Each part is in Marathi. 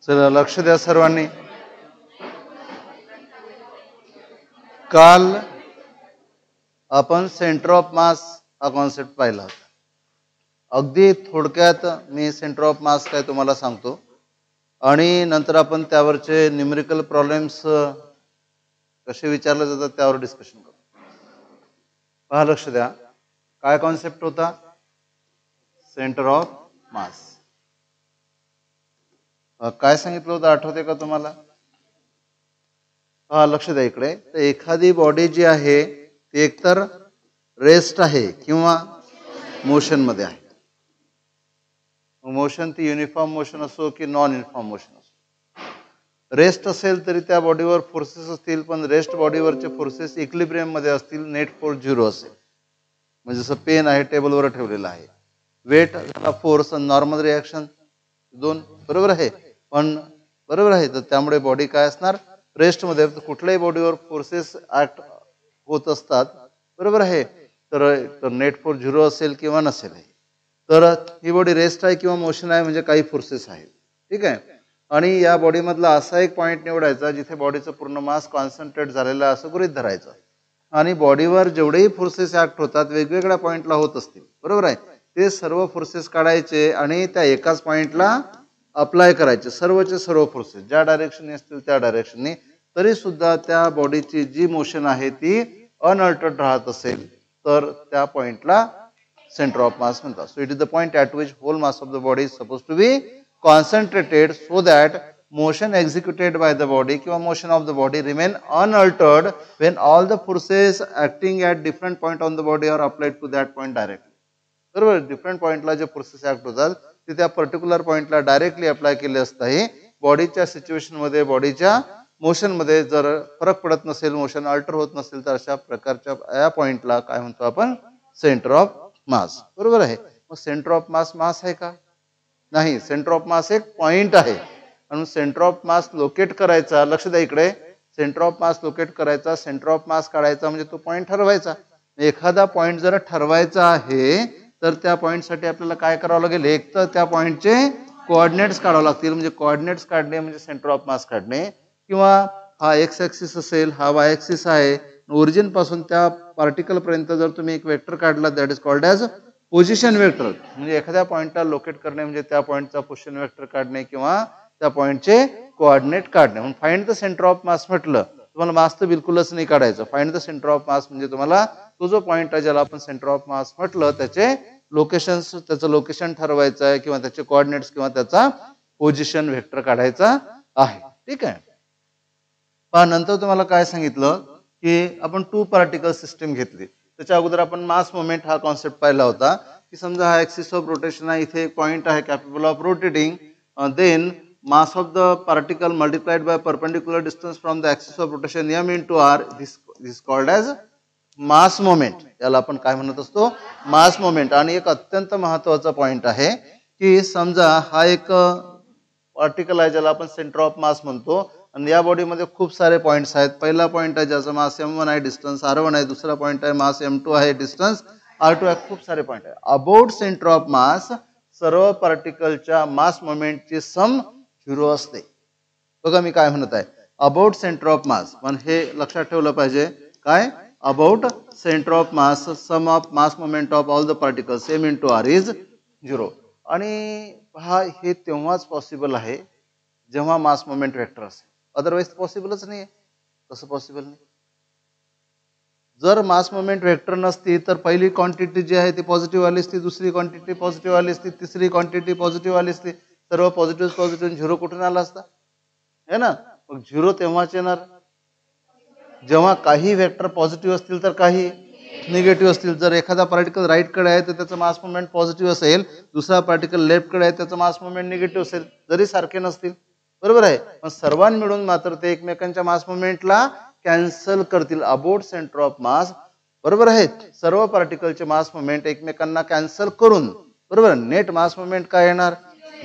चला लक्ष द्या सर्वांनी. काल आपण सेंटर ऑफ मास हा कॉन्सेप्ट पाहिला होता. अगदी थोडक्यात मी सेंटर ऑफ मास काय तुम्हाला सांगतो आणि नंतर आपण त्यावरचे न्यूमेरिकल प्रॉब्लेम्स कसे विचारले जातात त्यावर डिस्कशन करू. पहा, लक्ष द्या. काय कॉन्सेप्ट होता? सेंटर ऑफ मास. काय सांगितलं होतं आठवते का तुम्हाला? हा, लक्ष द्या इकडे. तर एखादी बॉडी जी आहे ती एकतर रेस्ट आहे किंवा मोशन मध्ये आहे. मोशन ती युनिफॉर्म मोशन असो की नॉन युनिफॉर्म मोशन असो. रेस्ट असेल तरी त्या बॉडीवर फोर्सेस असतील, पण रेस्ट बॉडीवरचे फोर्सेस इक्विलिब्रियम मध्ये असतील, नेट फोर्स 0 असेल. म्हणजे जसं पेन आहे टेबलवर ठेवलेलं आहे, वेट झाला फोर्स, नॉर्मल रिॲक्शन 2, बरोबर आहे. पण बरोबर आहे, तर त्यामुळे बॉडी काय असणार? रेस्ट मध्ये. कुठल्याही बॉडीवर फोर्सेस ऍक्ट होत असतात, बरोबर आहे. तर नेट फोर्स 0 असेल किंवा नसेल. तर ही बॉडी रेस्ट आहे किंवा मोशन आहे म्हणजे काही फोर्सेस आहेत, ठीक आहे. आणि या बॉडी मधला असा एक पॉईंट निवडायचा जिथे बॉडीचं पूर्ण मास कॉन्सन्ट्रेट झालेला असं गृहीत धरायचं. आणि बॉडीवर जेवढेही फोर्सेस ऍक्ट होतात वेगवेगळ्या पॉईंटला होत असतील, बरोबर आहे. ते सर्व फोर्सेस काढायचे आणि त्या एकाच पॉईंटला अप्लाय करायचे. सर्वचे सर्व फोर्सेस ज्या डायरेक्शनने असतील त्या डायरेक्शनने. तरी सुद्धा त्या बॉडीची जी मोशन आहे ती अनअल्टर्ड राहत असेल तर त्या पॉइंटला सेंटर ऑफ मास म्हणतात. So it is the point at which whole mass of the body is suppose to be concentrated so that motion executed by the body किंवा motion of the body remain unaltered when all the forces acting at different point on the body are applied to that point directly. बरोबर. डिफरंट पॉइंटला जे फोर्सेस ऍक्ट होतात ते त्या पर्टिक्युलर पॉइंटला डायरेक्टली अप्लाय केले असताही बॉडीच्या सिच्युएशन मध्ये, बॉडीच्या मोशन मध्ये जर फरक पडत नसेल, मोशन अल्टर होत नसेल, तर अशा प्रकारच्या या पॉइंटला काय म्हणतो आपण? सेंटर ऑफ मास. बरोबर आहे. मग सेंटर ऑफ मास मास आहे का? नाही. सेंटर ऑफ मास एक पॉइंट आहे. म्हणून सेंटर ऑफ मास लोकेट करायचा. लक्ष द्या इकडे. सेंटर ऑफ मास लोकेट करायचा, सेंटर ऑफ मास काढायचा म्हणजे तो पॉइंट ठरवायचा. एखादा पॉइंट जर ठरवायचा आहे तर त्या पॉइंटसाठी आपल्याला काय करावं लागेल? एक तर त्या पॉइंटचे कोऑर्डिनेट्स काढावे लागतील. म्हणजे कोऑर्डिनेट्स काढणे म्हणजे सेंटर ऑफ मास काढणे. किंवा हा एक्स ऍक्सिस असेल, हा वाय ऍक्सिस आहे. ओरिजिन पासून त्या पार्टिकल पर्यंत जर तुम्ही एक वेक्टर काढला that is called as position vector. म्हणजे एखाद्या पॉइंटला लोकेट करणे म्हणजे त्या पॉइंटचा पोझिशन वेक्टर काढणे किंवा त्या पॉइंटचे कोऑर्डिनेट काढणे. म्हणून फाइंड द सेंटर ऑफ मास म्हटलं तुम्हाला मास तर बिलकुलच नाही काढायचं. Find the centre of mass म्हणजे तुम्हाला तो जो पॉइंट आहे ज्याला आपण सेंटर ऑफ मास म्हटलं त्याचे लोकेशन्स, त्याचं लोकेशन ठरवायचं आहे किंवा त्याचे कोऑर्डिनेट्स किंवा त्याचा पोझिशन वेक्टर काढायचा आहे, ठीक आहे. पहा, नंतर तुम्हाला काय सांगितलं की आपण 2 पार्टिकल सिस्टीम घेतली. त्याच्या अगोदर आपण मास मोमेंट हा कॉन्सेप्ट पाहिला होता की समजा हा ऍक्सिस ऑफ रोटेशन आहे, इथे एक पॉइंट आहे capable of rotating, then mass of the particle multiplied by perpendicular distance from the axis of rotation m into r, this is called as mass moment. याला आपण काय म्हणत असतो? मास मोमेंट. आणि एक अत्यंत महत्त्वाचा पॉइंट आहे की समजा हा एक पार्टिकल आहे ज्याला आपण सेंटर ऑफ मास म्हणतो आणि या बॉडीमध्ये खूप सारे पॉइंट्स आहेत. पहिला पॉइंट आहे ज्याचा मास m1 आहे, डिस्टन्स r1 आहे. दुसरा पॉइंट आहे मास m2 आहे, डिस्टन्स r2 आहे. खूप सारे पॉइंट आहे. अबाउट सेंटर ऑफ मास सर्व पार्टिकलच्या मास मोमेंटची सम 0 असते. बघा मी काय म्हणत आहे, अबाउट सेंटर ऑफ मास. पण हे लक्षात ठेवलं पाहिजे काय? About centre of mass sum of mass moment of all the particles m into r is 0. आणि हा हे तेव्हाच पॉसिबल आहे जेव्हा मास मोमेंट वेक्टर असेल, अदरवाईज पॉसिबलच नाही. कसं पॉसिबल नाही? जर मास मोमेंट वेक्टर नसती तर पहिली क्वांटिटी जी आहे ती पॉझिटिव्ह आली असती, दुसरी क्वांटिटी पॉझिटिव्ह आली असती, तिसरी क्वांटिटी पॉझिटिव्ह आली असती. सर्व पॉझिटिव्ह 0 कुठून आला असता? है ना. मग 0 तेव्हाच येणार जेव्हा काही वेक्टर पॉझिटिव्ह असतील तर काही निगेटिव्ह असतील. जर एखादा पार्टिकल राईट कडे आहे तर त्याचं मास मोमेंट पॉझिटिव्ह असेल, दुसरा पार्टिकल लेफ्ट कडे आहे त्याचं मास मोमेंट निगेटिव्ह असेल, जरी सारखे नसतील, बरोबर आहे. पण सर्वांनी मिळून मात्र ते एकमेकांच्या मास मोमेंटला कॅन्सल करतील. अबाउट सेंटर ऑफ मास, बरोबर आहे, सर्व पार्टिकलचे मास मोमेंट एकमेकांना कॅन्सल करून, बरोबर, नेट मास मोमेंट काय येणार?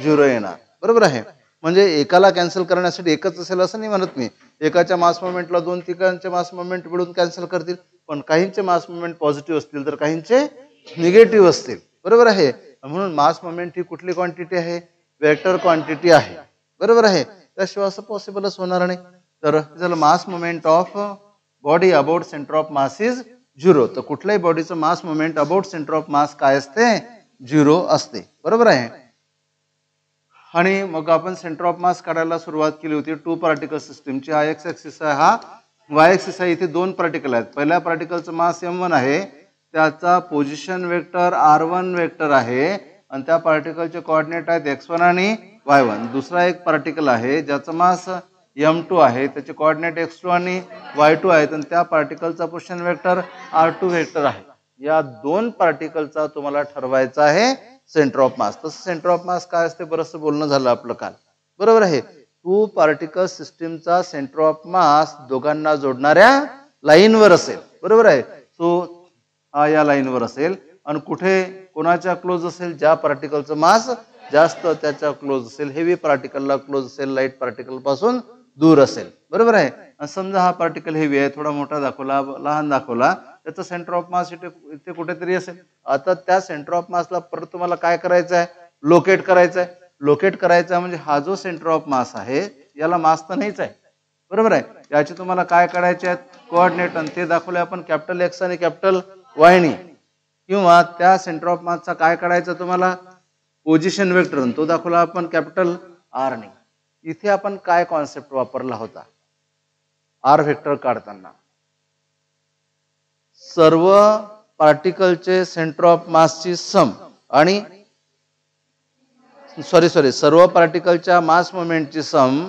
0 येणार. बरोबर आहे. म्हणजे एकाला कॅन्सल करण्यासाठी एकच असेल असं नाही म्हणत मी. एकाच्या मास मोमेंटला 2 ठिकाणचे मास मोमेंट मिळून कॅन्सल करतील. पण काहींचे मास मोमेंट पॉझिटिव्ह असतील तर काहींचे निगेटिव्ह असतील, बरोबर आहे. म्हणून मास मोमेंट ही कुठली क्वांटिटी आहे? वेक्टर क्वांटिटी आहे. बरोबर आहे, त्याशिवाय असं पॉसिबलच होणार नाही. तर झालं मास moment of body about centre of mass is 0. तर कुठल्याही बॉडीचं मास मोमेंट अबाउट सेंटर ऑफ मास काय असते? 0 असते. बरोबर आहे. आणि मग आपण सेंटर ऑफ मास काढायला सुरुवात केली होती टू पार्टिकल सिस्टीमची. हा एक्स ऍक्सिस आहे, हा वाय ऍक्सिस आहे. इथे दोन पार्टिकल आहेत. पहिल्या पार्टिकलचं मास m1 आहे, त्याचा पोझिशन वेक्टर r1 वेक्टर आहे आणि त्या पार्टिकलचे कोऑर्डिनेट आहेत x1 आणि y1. दुसरा एक पार्टिकल आहे ज्याचा मास m2 आहे, त्याचे कोऑर्डिनेट x2 आणि y2 आहेत आणि त्या पार्टिकलचा पोझिशन वेक्टर r2 वेक्टर आहे. या दोन पार्टिकलचा तुम्हाला ठरवायचा आहे सेंटर ऑफ मास. तसं सेंटर ऑफ मास काय असते बरंचसं बोलणं झालं आपलं काल. बरोबर आहे. टू पार्टिकल सिस्टीमचा सेंटर ऑफ मास दोघांना जोडणाऱ्या लाईनवर असेल. बरोबर आहे. सो हा या लाईनवर असेल आणि कुठे कोणाच्या क्लोज असेल? ज्या पार्टिकलचं मास जास्त त्याच्या क्लोज असेल. हेवी पार्टिकलला क्लोज असेल, लाईट पार्टिकल पासून दूर असेल. बरोबर आहे. आणि समजा हा पार्टिकल हेवी आहे, थोडा मोठा दाखवला, लहान दाखवला, त्याचं सेंटर ऑफ मास इथे कुठेतरी असेल. आता त्या सेंटर ऑफ मासला परत तुम्हाला काय करायचं आहे? लोकेट करायचं आहे. लोकेट करायचा म्हणजे हा जो सेंटर ऑफ मास आहे याला मास तर नाहीच आहे. बरोबर आहे. याचे तुम्हाला काय काढायचे आहेत? कोऑर्डिनेट. आणि ते दाखवले आपण कॅपिटल एक्स आणि कॅपिटल वायनी. किंवा त्या सेंटर ऑफ मासचा काय काढायचा तुम्हाला? Position vector. तो दाखवला आपण कॅपिटल आर ने. इथे आपण काय कॉन्सेप्ट वापरला होता आर व्हेक्टर काढताना? सर्व पार्टिकलचे सेंटर ऑफ मासची सम आणि सर्व पार्टिकलच्या मास मोमेंटची सम.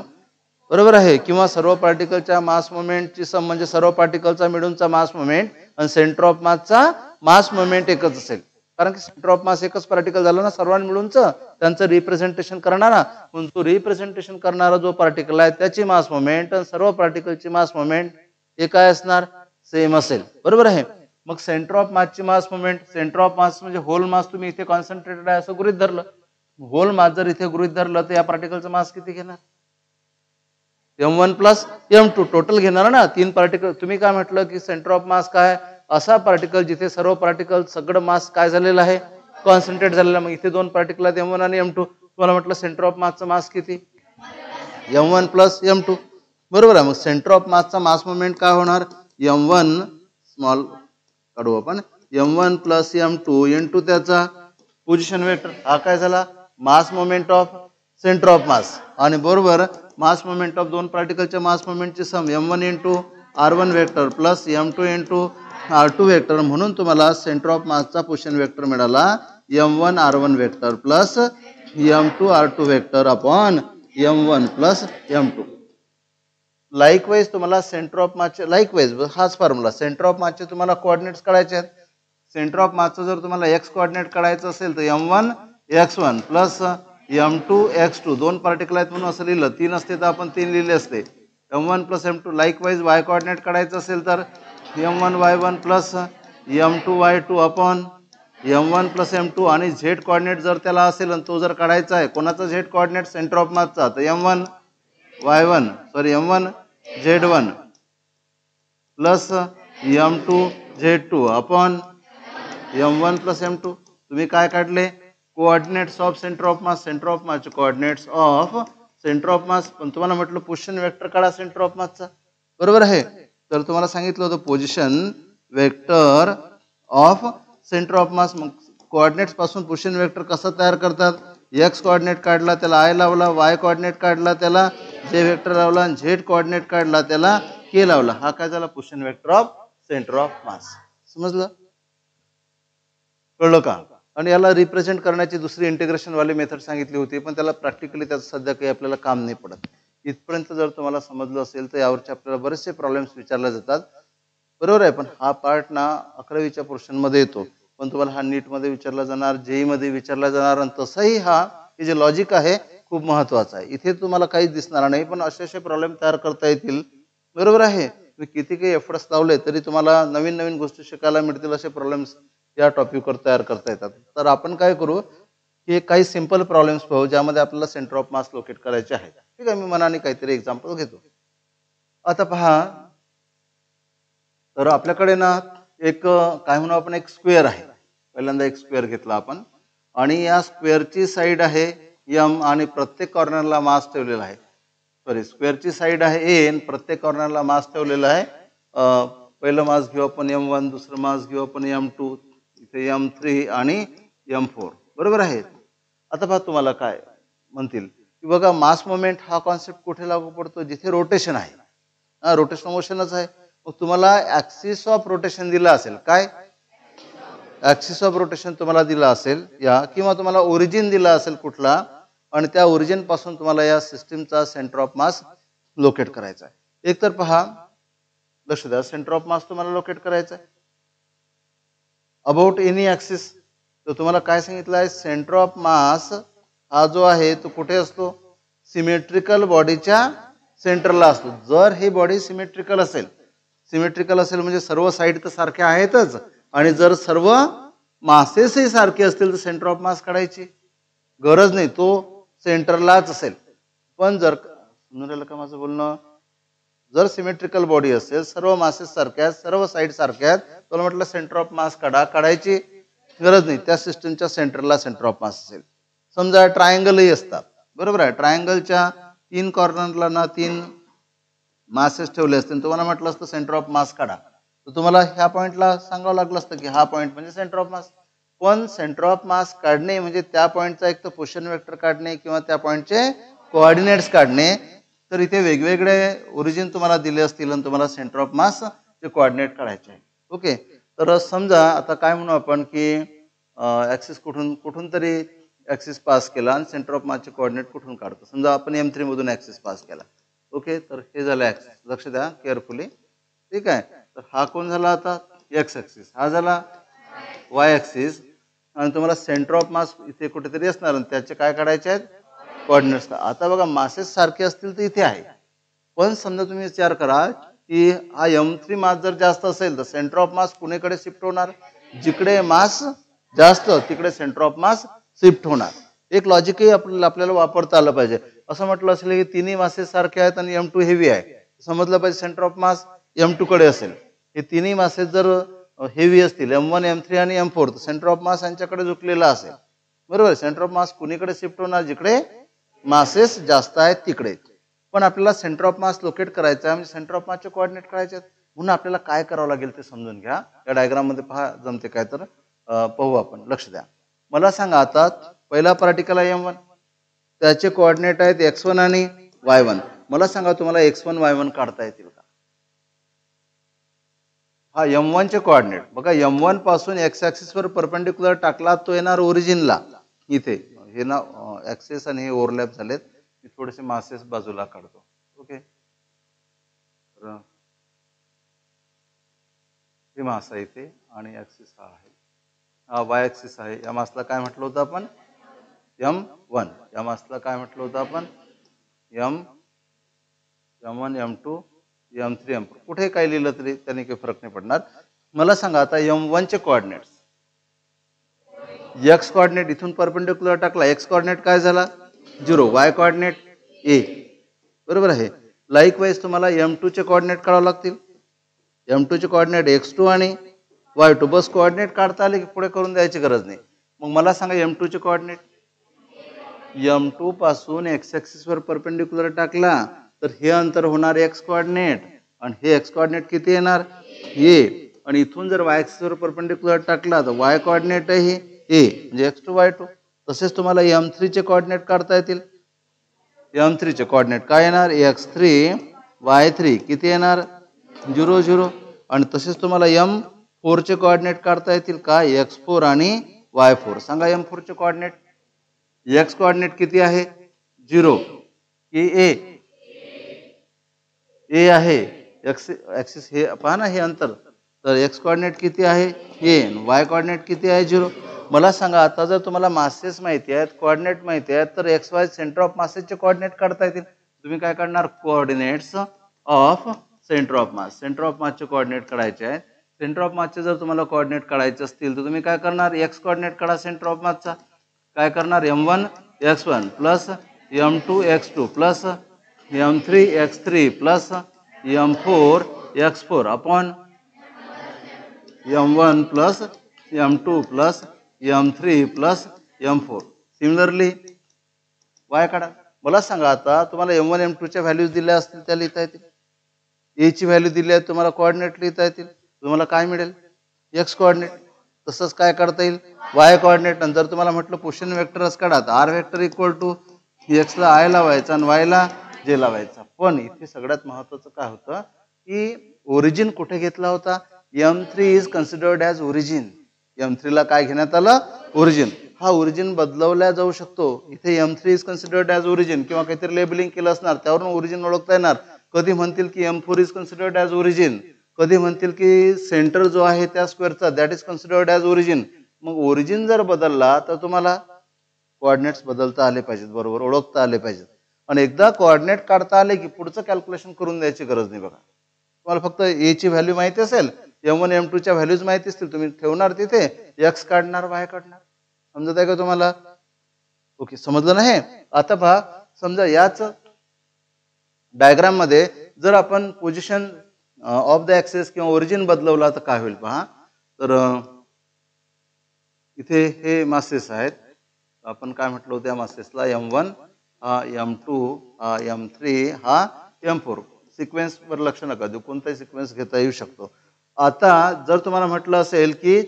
बरोबर आहे. किंवा सर्व पार्टिकलच्या मास मोमेंटची सम म्हणजे सर्व पार्टिकलचा मिळूनचा मास मोमेंट आणि सेंटर ऑफ मासचा मास मोमेंट एकच असेल. कारण की सेंटर ऑफ मास एकच पार्टिकल झालं ना सर्वां मिळूनचं, त्यांचं रिप्रेझेंटेशन करणारा. म्हणून तो रिप्रेझेंटेशन करणारा जो पार्टिकल आहे त्याची मास मोमेंट आणि सर्व पार्टिकलची मास मोमेंट हे काय असणार? सेम असेल. बरोबर आहे. मग सेंटर ऑफ मासची mass moment, centre of mass म्हणजे होल मास तुम्ही इथे कॉन्सन्ट्रेटेड आहे असं गृहीत धरलं. होल मास जर इथे गृहीत धरलं तर या पार्टिकलचं मास किती घेणार? m1 प्लस m2 टोटल घेणार ना. तीन पार्टिकल. तुम्ही काय म्हटलं की सेंटर ऑफ मास काय? असा पार्टिकल जिथे सर्व पार्टिकल सगळं मास काय झालेलं आहे? कॉन्सन्ट्रेट झालेलं. मग इथे दोन पार्टिकल आहेत m1 आणि m2. तुम्हाला म्हटलं सेंटर ऑफ मासचं मास किती? m1 plus m2. बरोबर आहे. मग सेंटर ऑफ मासचा मास मोमेंट काय होणार? m1 स्मॉल काढू आपण, m1 प्लस m2 इंटू त्याचा पोझिशन वेक्टर. हा काय झाला? मास मोमेंट ऑफ सेंटर ऑफ मास. आणि बरोबर मास मोमेंट ऑफ दोन पार्टिकलच्या मास मोमेंटची सम m1 into r1 vector plus m2 into r2 vector. म्हणून तुम्हाला सेंटर ऑफ मासचा पोझिशन वेक्टर मिळाला m1 r1 vector plus m2 r2 vector upon m1 plus m2. Likewise तुम्हाला सेंटर ऑफ मासचे लाईकवाईज हाच फॉर्म्युला. सेंटर ऑफ मासचे तुम्हाला कोऑर्डिनेट्स काढायचे आहेत. सेंटर ऑफ मासचं जर तुम्हाला एक्स कोऑर्डिनेट काढायचं असेल तर m1 x1 plus m2 x2. दोन पार्टिकल आहेत म्हणून असं लिहिलं. तीन असते तर आपण तीन लिहिले असते. m1 plus m2. Likewise Y coordinate काढायचं असेल तर m1 y1 plus m2 y2 upon m1 plus m2. आणि झेड कोऑर्डिनेट जर त्याला असेल आणि तो जर काढायचा आहे कोणाचा झेड कोऑर्डिनेट? सेंटर ऑफ मासचा. तर m1 m1 z1 plus m2 z2 upon m1 plus m2. तुम्ही काय काढले? Coordinates of centre of mass. Centre of मासचे coordinates of centre of mass. पण तुम्हाला म्हटलं पोझिशन वेक्टर काढा सेंटर ऑफ मासचा. बरोबर आहे. तर तुम्हाला सांगितलं होतं position vector of centre of mass. मग कोऑर्डिनेट्स पासून पोझिशन वेक्टर कसं तयार करतात? एक्स कोऑर्डिनेट काढला त्याला आय लावला, वाय कोऑर्डिनेट काढला त्याला जे वेक्टर लावला आणि झेड कोऑर्डिनेट काढला त्याला के लावला. हा काय झाला? Position vector of centre of मास. समजलं? कळलं का? आणि याला रिप्रेझेंट करण्याची दुसरी इंटिग्रेशन वाली मेथड सांगितली होती, पण त्याला प्रॅक्टिकली त्याचं सध्या काही आपल्याला काम नाही पडत. इथपर्यंत जर तुम्हाला समजलं असेल तर यावरचे आपल्याला बरेचसे प्रॉब्लेम्स विचारले जातात. बरोबर आहे. पण हा पार्ट ना 11वीच्या पोर्शनमध्ये येतो, पण तुम्हाला हा नीटमध्ये विचारला जाणार, जेई मध्ये विचारला जाणार. आणि तसंही हा हे जे लॉजिक आहे खूप महत्वाचं आहे. इथे तुम्हाला काहीच दिसणार नाही, पण असे प्रॉब्लेम तयार करता येतील. बरोबर आहे. तुम्ही किती काही एफर्ट्स लावले तरी तुम्हाला नवीन नवीन गोष्टी शिकायला मिळतील. असे प्रॉब्लेम्स या टॉपिकवर तयार करता येतात. तर आपण काय करू की काही सिंपल प्रॉब्लेम्स पाहू ज्यामध्ये आपल्याला सेंटर ऑफ मास लोकेट करायचे आहे. ठीक आहे. मी मनाने काहीतरी एक्झाम्पल घेतो. आता पहा, तर आपल्याकडे ना एक काय म्हणू आपण एक स्क्वेअर आहे. पहिल्यांदा एक स्क्वेअर घेतला आपण आणि या स्क्वेअरची साईड आहे एम आणि प्रत्येक कॉर्नरला मास ठेवलेला आहे. सॉरी, स्क्वेअरची साईड आहे ए आणि प्रत्येक कॉर्नरला मास ठेवलेला आहे. पहिलं मास घेऊ आपण M1, दुसरं मास घेऊ आपण M2, इथे M3 आणि M4. बरोबर आहे. आता पहा तुम्हाला काय म्हणतील की बघा मास मोमेंट हा कॉन्सेप्ट कुठे लागू पडतो, जिथे रोटेशन आहे. रोटेशन मोशनच आहे. मग तुम्हाला ऍक्सिस ऑफ रोटेशन दिला असेल, काय ऍक्सिस ऑफ रोटेशन तुम्हाला दिला असेल या, किंवा तुम्हाला ओरिजिन दिला असेल कुठला, आणि त्या ओरिजिन पासून तुम्हाला या सिस्टीमचा सेंटर ऑफ मास लोकेट करायचा आहे. एक तर पहा, लक्ष द्या, सेंटर ऑफ मास तुम्हाला लोकेट करायचा आहे अबाउट एनी ऍक्सिस. तर तुम्हाला काय सांगितलं आहे, सेंटर ऑफ मास हा जो आहे तो कुठे असतो, सिमेट्रिकल बॉडीच्या सेंटरला असतो. जर ही बॉडी सिमेट्रिकल असेल, सिमेट्रिकल असेल म्हणजे सर्व साईड तर सारख्या आहेतच, आणि जर सर्व मासेसही सारखे असतील तर सेंटर ऑफ मास काढायची गरज नाही, तो सेंटरलाच असेल. पण जर समजून राहिलं का माझं बोलणं, जर सिमेट्रिकल बॉडी असेल, सर्व मासेस सारख्या आहेत, सर्व साईड सारख्या आहेत, तर म्हटलं सेंटर ऑफ मास काढायची गरज नाही, त्या सिस्टमच्या सेंटरला सेंटर ऑफ मास असेल. समजा ट्रायंगलही असतात, बरोबर आहे, ट्रायंगलच्या 3 कॉर्नरला ना 3 मासेस ठेवले असतील, तुम्हाला म्हटलं असतं सेंटर ऑफ मास काढा, तर तुम्हाला ह्या पॉईंटला सांगावं लागलं असतं की हा पॉईंट म्हणजे सेंटर ऑफ मास. पण सेंटर ऑफ मास काढणे म्हणजे त्या पॉईंटचा एक तर पोझिशन वेक्टर काढणे किंवा त्या पॉईंटचे कोऑर्डिनेट्स काढणे. तर इथे वेगवेगळे ओरिजिन तुम्हाला दिले असतील आणि तुम्हाला सेंटर ऑफ मास चे कोऑर्डिनेट काढायचे आहे. ओके, तर समजा आता काय म्हणू आपण की ऍक्सिस कुठून तरी ऍक्सिस पास केला आणि सेंटर ऑफ मासचे कोऑर्डिनेट कुठून काढतो. समजा आपण M3 मधून ऍक्सिस पास केला. ओके, तर हे झालं ऍक्सिस, लक्ष द्या केअरफुली. ठीक आहे, तर हा कोण झाला आता एक्स ऍक्सिस, हा झाला वाय ऍक्सिस, आणि तुम्हाला सेंटर ऑफ मास इथे कुठेतरी असणार आणि त्याचे काय काढायचे आहेत, कोऑर्डिनेट्स. आता बघा मासेस सारखे असतील तर इथे आहे, पण समजा तुम्ही विचार करा की हा M3 मास जर जास्त असेल तर सेंटर ऑफ मास कुणीकडे शिफ्ट होणार, जिकडे मास जास्त तिकडे सेंटर ऑफ मास शिफ्ट होणार. एक लॉजिकही आपल्याला वापरता आलं पाहिजे. असं म्हटलं असेल की तिन्ही मासेस सारखे आहेत आणि M2 हेवी आहे, समजलं पाहिजे सेंटर ऑफ मास M2 कडे असेल. हे तिन्ही मासेस जर हेवी असतील, M1, M3 आणि M4, तर सेंटर ऑफ मास यांच्याकडे झुकलेला असेल. बरोबर, सेंटर ऑफ मास कुणीकडे शिफ्ट होणार, जिकडे मासेस जास्त आहेत तिकडे. पण आपल्याला सेंटर ऑफ मास लोकेट करायचा आहे, म्हणजे सेंटर ऑफ मासचे कोऑर्डिनेट करायचे आहेत. म्हणून आपल्याला काय करावं लागेल ते समजून घ्या. या डायग्राम मध्ये पहा जमते काय, तर पाहू आपण. लक्ष द्या, मला सांगा आता पहिला पार्टिकल आहे M1, त्याचे कोऑर्डिनेट आहेत x1 आणि y1. मला सांगा तुम्हाला x1 y1 काढता येतील का. हा M1 चे कोऑर्डिनेट बघा, M1 पासून x ऍक्सिस वर परपेंडिक्युलर टाकला तो येणार ओरिजिनला. इथे हे ना ऍक्सिस आणि हे ओव्हरलॅप झालेत, मी थोडेसे मासेस बाजूला काढतो. ओके, हे मास आहे इथे आणि ऍक्सिस हा आहे, हा वाय ऍक्सिस आहे. या मासला काय म्हटलं होतं आपण, M1. या मासला काय म्हटलं होतं आपण, M1, M2, M3, M4. कुठे काय लिहिलं तरी त्याने काही फरक नाही पडणार. मला सांगा आता M1 चे कोऑर्डिनेट्स, x कोऑर्डिनेट इथून परपेंडिक्युलर टाकला, x कोऑर्डिनेट काय झाला 0, y कोऑर्डिनेट a, बरोबर आहे. लाईकवाईज तुम्हाला M2 चे कोऑर्डिनेट काढावे लागतील. M2 चे कोऑर्डिनेट x2 आणि y2. बस कोऑर्डिनेट काढता आले की पुढे करून द्यायची गरज नाही. मग मला सांगा M2 चे कोऑर्डिनेट, M2 पासून x ऍक्सिस वर परपेंडिक्युलर टाकला तर हे अंतर होणार x कोऑर्डिनेट, आणि हे x कोऑर्डिनेट किती येणार a, आणि इथून जर y ऍक्सिस वर परपेंडिक्युलर टाकला तर y कोऑर्डिनेट आहे a, म्हणजे x2 y2. तसेच तुम्हाला M3 चे कोऑर्डिनेट काढता येतील. M3 चे कोऑर्डिनेट काय येणार, x3 y3 किती येणार 0 0. आणि तसेच तुम्हाला M4 चे कोऑर्डिनेट काढता येतील का, x4 आणि y4. सांगा M4 चे कोऑर्डिनेट, x कोऑर्डिनेट किती आहे 0 की a, a आहे, x ऍक्सिस हे पहा ना हे अंतर, तर x कोऑर्डिनेट किती आहे a, y कोऑर्डिनेट किती आहे 0. मला सांगा आता जर तुम्हाला मासेस माहिती आहेत, कोऑर्डिनेट माहिती आहेत, तर एक्स वाय सेंटर ऑफ मासेसचे कोऑर्डिनेट काढता येतील. तुम्ही काय काढणार, coordinates of centre of mass. Centre of मासचे कोऑर्डिनेट काढायचे आहेत. सेंटर ऑफ मासचे जर तुम्हाला कोऑर्डिनेट काढायचे असतील तर तुम्ही काय करणार, एक्स कोऑर्डिनेट काढा सेंटर ऑफ मासचा. काय करणार, m1 x1 plus m2 x2 plus m3 x3 plus m4 x4 upon m1 plus m2 plus m3 plus m4. Similarly Y काढा. मला सांगा आता तुम्हाला M1 M2 च्या व्हॅल्यूज दिल्या असतील त्या लिहिता येतील. ए ची व्हॅल्यू दिली आहे तुम्हाला कोऑर्डिनेट लिहिता येतील. तुम्हाला काय मिळेल? X coordinate. तसंच काय करता येईल? Y coordinate. नंतर तुम्हाला म्हटलं पोझिशन वेक्टरच काढा. R vector equal to x ला आय लावायचा आणि वाय ला जे लावायचा. पण इथे सगळ्यात महत्वाचं काय होतं की ओरिजिन कुठे घेतला होता? M3 is considered as origin. M3 ला काय घेण्यात आलं? ओरिजिन. हा ओरिजिन बदलवला जाऊ शकतो. इथे M3 is considered as origin किंवा काहीतरी लेबलिंग केलं असणार त्यावरून ओरिजिन ओळखता येणार. कधी म्हणतील की M4 is considered as origin, कधी म्हणतील की सेंटर जो आहे त्या स्क्वेअरचा that is considered as origin. मग ओरिजिन जर बदलला तर तुम्हाला कोऑर्डिनेट्स बदलता आले पाहिजेत, बरोबर ओळखता आले पाहिजेत. आणि एकदा कोऑर्डिनेट काढता आले की पुढचं कॅल्क्युलेशन करून द्यायची गरज नाही. बघा तुम्हाला फक्त ए ची व्हॅल्यू माहिती असेल, M1 M2 च्या व्हॅल्यूज माहिती असतील, तुम्ही ठेवणार तिथे एक्स काढणार वाय काढणार. समजत आहे का तुम्हाला? ओके, समजलं ना हे? आता पहा, समजा याच डायग्राम मध्ये जर आपण पोझिशन ऑफ द ऍक्सिस किंवा ओरिजिन बदलवला तर काय होईल पहा. तर इथे हे मासेस आहेत. आपण काय म्हटलं होतं या मासेसला? M1 M2 M3 हा M4. सिक्वेन्स वर लक्ष नका देऊ, कोणताही सिक्वेन्स घेता येऊ शकतो. आता जर तुम्हाला म्हटलं असेल की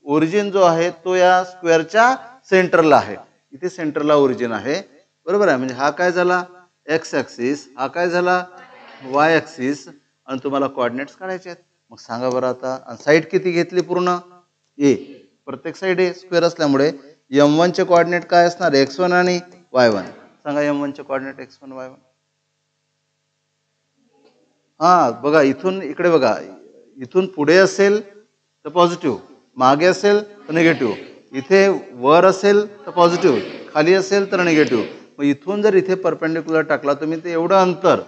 ओरिजिन जो आहे तो या स्क्वेअरच्या सेंटरला आहे, इथे सेंटरला ओरिजिन आहे, बरोबर आहे. म्हणजे हा काय झाला? एक्स ऍक्सिस, हा काय झाला? Y axis. आणि तुम्हाला कोऑर्डिनेट्स काढायचे आहेत. मग सांगा बरं आता साईड किती घेतली? पूर्ण ए. प्रत्येक साईड ए स्क्वेअर असल्यामुळे M1 चे कोऑर्डिनेट काय असणार? x1 आणि y1. सांगा M1 चे कोऑर्डिनेट x1 y1. हा बघा, इथून इकडे बघा, इथून पुढे असेल तर पॉझिटिव्ह, मागे असेल तर निगेटिव्ह, इथे वर असेल तर पॉझिटिव्ह, खाली असेल तर निगेटिव्ह. मग इथून जर इथे परपेंडिक्युलर टाकला तुम्ही तर एवढं अंतर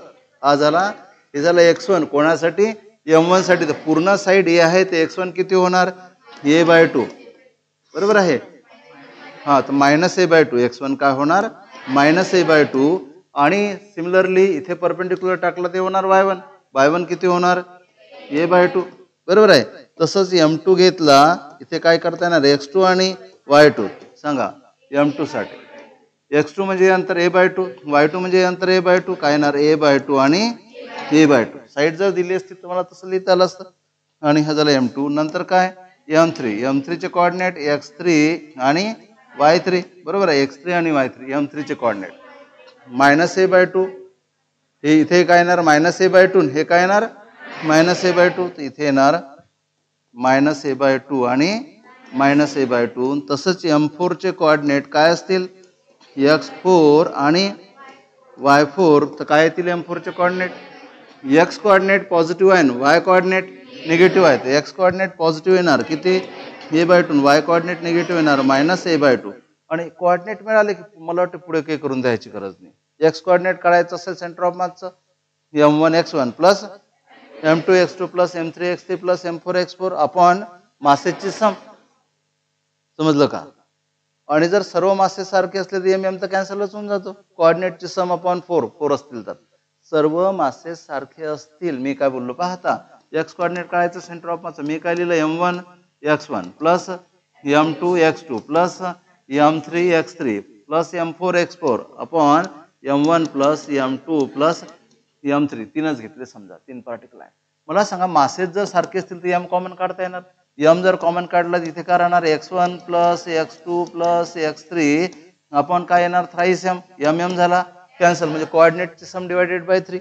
हा झाला, हे झालं x1. कोणासाठी? M1 साठी. तर पूर्ण साईड ए आहे ते x1 किती होणार? a/2, बरोबर आहे. हा, तर -a/2. x1 काय होणार? -a/2. आणि सिमिलरली इथे परपेंडिक्युलर टाकलं ते होणार y1. y1 किती होणार? a/2, बरोबर आहे. तसंच M2 घेतला, इथे काय करता येणार? x2 आणि y2. सांगा M2 साठी x2 म्हणजे अंतर a/2, y2 म्हणजे अंतर a/2, काय येणार? a/2 आणि a/2. साईड जर दिली असती तुम्हाला तसं लिहिता आलं असतं. आणि हा झाला M2. नंतर काय? M3 चे कोऑर्डिनेट x3 आणि y3, बरोबर आहे. x3 आणि y3 M3 चे कोऑर्डिनेट. -a/2, हे इथे काय येणार? -a/2. हे काय येणार? -a/2. तर इथे येणार -a/2 आणि -a/2. तसंच M4 चे कोऑर्डिनेट काय असतील? x4 आणि y4. तर काय येतील M4 चे कोऑर्डिनेट? x कोऑर्डिनेट पॉझिटिव्ह आहे, y कोऑर्डिनेट निगेटिव्ह आहे. तर x कोऑर्डिनेट पॉझिटिव्ह येणार किती? a/2. y कोऑर्डिनेट निगेटिव्ह येणार -a/2. आणि कोऑर्डिनेट मिळाले की मला वाटतं पुढे काही करून द्यायची गरज नाही. एक्स कोऑर्डिनेट काढायचं असेल सेंटर ऑफ मासचं, M1 x1 plus M2 x2 plus M3 x3 plus M4 x4 upon मासेसची सम. समजलं का? आणि जर सर्व मासे सारखे असले तर MM तर कॅन्सलच होऊन जातो. कोऑर्डिनेटची सम अपॉन 4 असतील तर सर्व मासे सारखे असतील. मी काय बोललो पाहता, एक्स कोऑर्डिनेट काढायचं सेंटर ऑफ मास, मी काय लिहिलं? M1 x1 plus M2 x2 plus M3 x3 plus M4 x4 upon M1 plus M2 plus M3. तीनच घेतले समजा, 3 पार्टिकल आहे. मला सांगा मासेस जर सारखे असतील तर M कॉमन काढता येणार. M जर कॉमन काढला इथे काय राहणार? x1 plus x2 plus x3 upon काय येणार? Thrice M. M झाला कॅन्सल, म्हणजे कोऑर्डिनेटची सम डिवायडेड बाय 3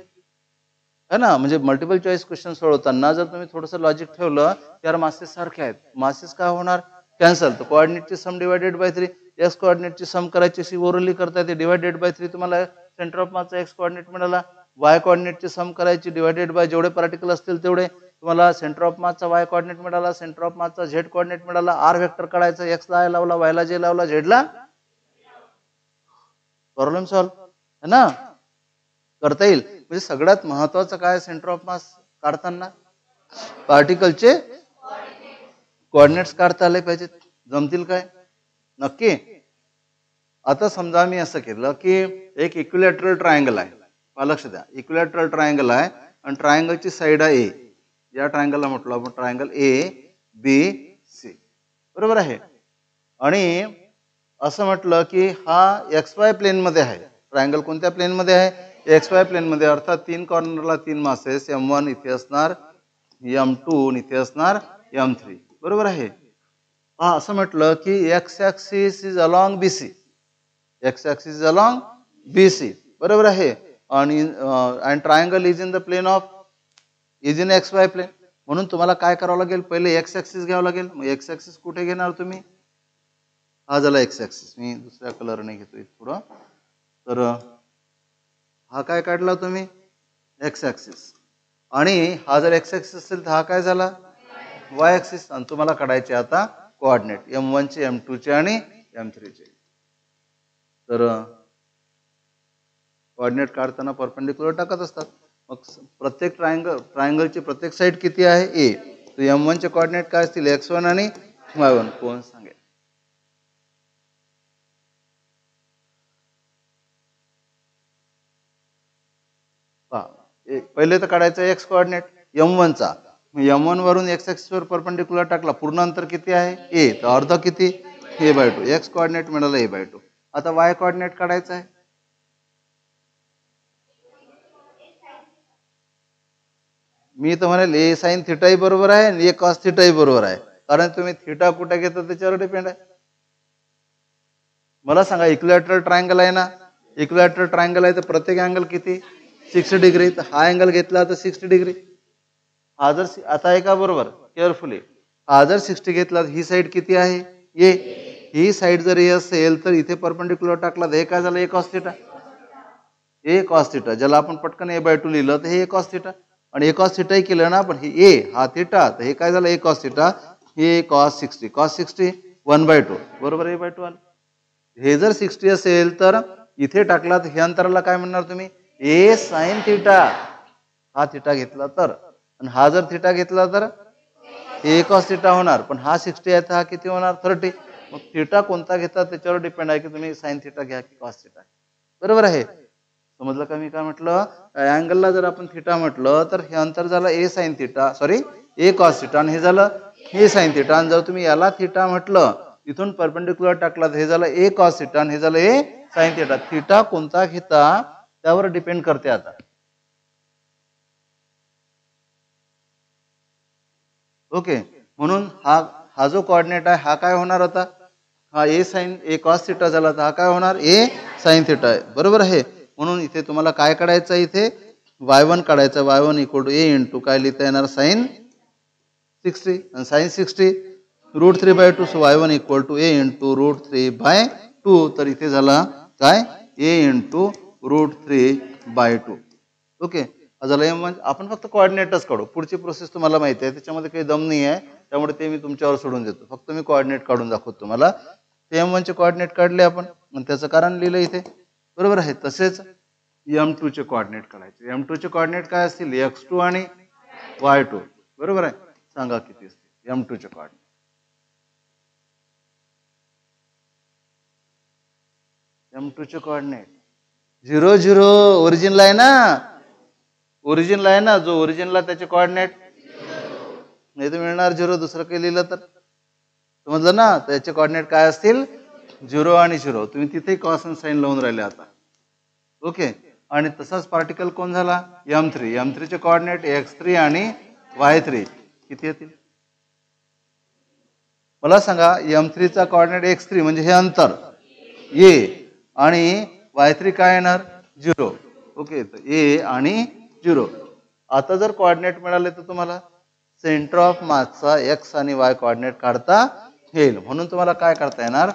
है ना. म्हणजे मल्टिपल चॉईस क्वेश्चन सोडवताना जर तुम्ही थोडंसं लॉजिक ठेवलं यार मासेस सारखे आहेत, मासेस काय होणार? कॅन्सल. तर कोऑर्डिनेटची सम डिवायडेड बाय 3. एक्स कोऑर्डिनेटची सम करायची अशी ओरली करता येते, डिवायडेड बाय 3 तुम्हाला सेंटर ऑफ मासचा एक्स कोऑर्डिनेट मिळाला. वाय कोऑर्डिनेटची सम करायची डिवायडेड बाय जेवढे पार्टिकल असतील तेवढे, तुम्हाला सेंटर ऑफ मासचा वाय कोऑर्डिनेट मिळाला, सेंटर ऑफ मासचा झेड कोऑर्डिनेट मिळाला. आर वेक्टर काढायचं, एक्स ला आय लावला, वाय ला जे लावला, झेड ला. प्रॉब्लेम सॉल्व्ह है ना, करता येईल. म्हणजे सगळ्यात महत्वाचं काय सेंटर ऑफ मास काढताना? पार्टिकलचे कोऑर्डिनेट्स काढता आले पाहिजेत. जमतील काय? नक्की. आता समजा मी असं केलं की एक इक्विलॅटरल ट्रायंगल आहे, लक्ष द्या, इक्विलॅटरल ट्रायंगल आहे आणि ट्रायंगलची साईड आहे ए. या ट्रायंगलला म्हटलं आपण ट्रायंगल ABC, बरोबर आहे. आणि असं म्हटलं की हा XY प्लेन मध्ये आहे, ट्रायंगल कोणत्या प्लेन मध्ये आहे? XY प्लेन मध्ये. अर्थात 3 कॉर्नरला 3 मासेस, M1 इथे असणार, M2 इथे असणार, M3. बरोबर आहे. हा असं म्हटलं की x axis is along BC. X axis is along BC. बरोबर आहे. आणि and triangle is in the plane of is in XY plane. म्हणून तुम्हाला काय करावं लागेल? पहिले एक्स ऍक्सिस घ्यावं लागेल. मग एक्स ऍक्सिस कुठे घेणार तुम्ही? हा झाला एक्स ऍक्सिस. मी दुसऱ्या कलरने घेतोय थोडं. तर हा काय काढला तुम्ही? X axis. आणि हा जर एक्स ऍक्सिस असेल तर हा काय झाला? Y axis. आणि तुम्हाला काढायचे आता कोऑर्डिनेट M1 चे, M2 चे आणि M3 चे. तर कोऑर्डिनेट काढताना परपेंडिक्युलर टाकत असतात. मग प्रत्येक ट्रायंगलची प्रत्येक साइड किती आहे? A. तर M1 चे कोऑर्डिनेट काय असतील? X1 आणि Y1. कोण सांगेल? पहिले तर काढायचा एक्स कोऑर्डिनेट M1 चा. M1 वरून एक्स ऍक्सिस वर परपेंडिक्युलर टाकला. पूर्ण अंतर किती आहे? A. तर अर्ध किती? A/2. एक्स कोऑर्डिनेट मिळाला A/2. आता वाय कोऑर्डिनेट काढायचा आहे. मी तर म्हणेल A sin थिटा बरोबर आहे आणि A cos थिटा बरोबर आहे. कारण तुम्ही थिटा कुठे घेता त्याच्यावर डिपेंड आहे. मला सांगा, इक्विलॅटरल ट्रायंगल आहे ना, इक्विलॅटरल ट्रायंगल आहे तर प्रत्येक अँगल किती? 60 डिग्री. तर हा अँगल घेतला तर 60 डिग्री. हा जर आता आहे का? बरोबर, केअरफुली. हा जर 60 घेतला तर ही साइड किती आहे? A. ही साइड जर A असेल तर इथे परपेंडिक्युलर टाकला तर हे काय झालं? A cos theta. A cos theta, ज्याला आपण पटकन A/2 लिहिलं तर हे A cos थिटा. आणि A cos थिटा केलं ना आपण, हे A हा थिटा, तर हे काय झालं? A cos theta. हे cos 60. cos 60 1/2. बरोबर, A/2 आलं. हे जर 60 असेल तर इथे टाकला तर हे अंतराला काय म्हणणार तुम्ही? A sin theta. हा थिटा घेतला तर, आणि हा जर थिटा घेतला तर A cos थिटा होणार. पण हा 60 आहे तर हा किती होणार? 30. मग थिटा कोणता घेतात त्याच्यावर डिपेंड आहे की तुम्ही sin थिटा घ्या की cos थिटा. बरोबर आहे. समजलं का मी काय म्हटलं? अँगलला जर आपण थिटा म्हटलं तर हे अंतर झालं A sin theta, sorry A cos theta, आणि हे झालं A sin थिटा. आणि जर तुम्ही याला थिटा म्हटलं, इथून परपेंडिक्युलर टाकला तर हे झालं A cos थिटा आणि हे झालं A sin थिटा. थिटा कोणता घेता त्यावर डिपेंड करते आता. ओके. म्हणून हा जो कोऑर्डिनेट आहे हा काय होणार होता? हा A cos थिटा झाला तर हा काय होणार? A sin थिटा आहे. बरोबर आहे. म्हणून इथे तुम्हाला काय काढायचं? इथे Y1 काढायचं. Y1 = A इंटू काय लिहिता येणार? sin 60. आणि sin 60 √3/2. So Y1 = A into √3/2. तर इथे झाला काय? A into √3/2. ओके. झालं M1. आपण फक्त कोऑर्डिनेटच काढू. पुढची प्रोसेस तुम्हाला माहिती आहे, त्याच्यामध्ये काही दम नाही आहे, त्यामुळे ते मी तुमच्यावर सोडून देतो. फक्त मी कोऑर्डिनेट काढून दाखवतो तुम्हाला. ते M1 चे कोऑर्डिनेट काढले आपण आणि त्याचं कारण लिहिलं इथे. बरोबर आहे. तसेच M2 चे कोऑर्डिनेट काढायचे. M2 चे कोऑर्डिनेट काय असतील? X2 आणि Y2. बरोबर आहे. सांगा किती असतील M2 चे कोऑर्डिनेट? M2 चे कोऑर्डिनेट 0 0 ओरिजिनला आहे ना, ओरिजिनला आहे ना, जो ओरिजिनला त्याचे कोऑर्डिनेट नाही तर मिळणार 0. दुसरं काही लिहिलं तर समजलं ना. त्याचे कोऑर्डिनेट काय असतील? 0 आणि 0. तुम्ही तिथे कॉस आणि साइन लावून राहिले आता. ओके. आणि तसाच पार्टिकल कोण झाला? M3. M3 चे कोऑर्डिनेट X3 आणि Y3 किती येतील? मला सांगा. M3 चा कोऑर्डिनेट X3 म्हणजे हे अंतर A, आणि Y3 काय येणार? 0. ओके. तर A आणि 0. आता जर कोऑर्डिनेट मिळाले तर तुम्हाला सेंटर ऑफ मासचा X आणि Y कोऑर्डिनेट काढता येईल. म्हणून तुम्हाला काय करता येणार?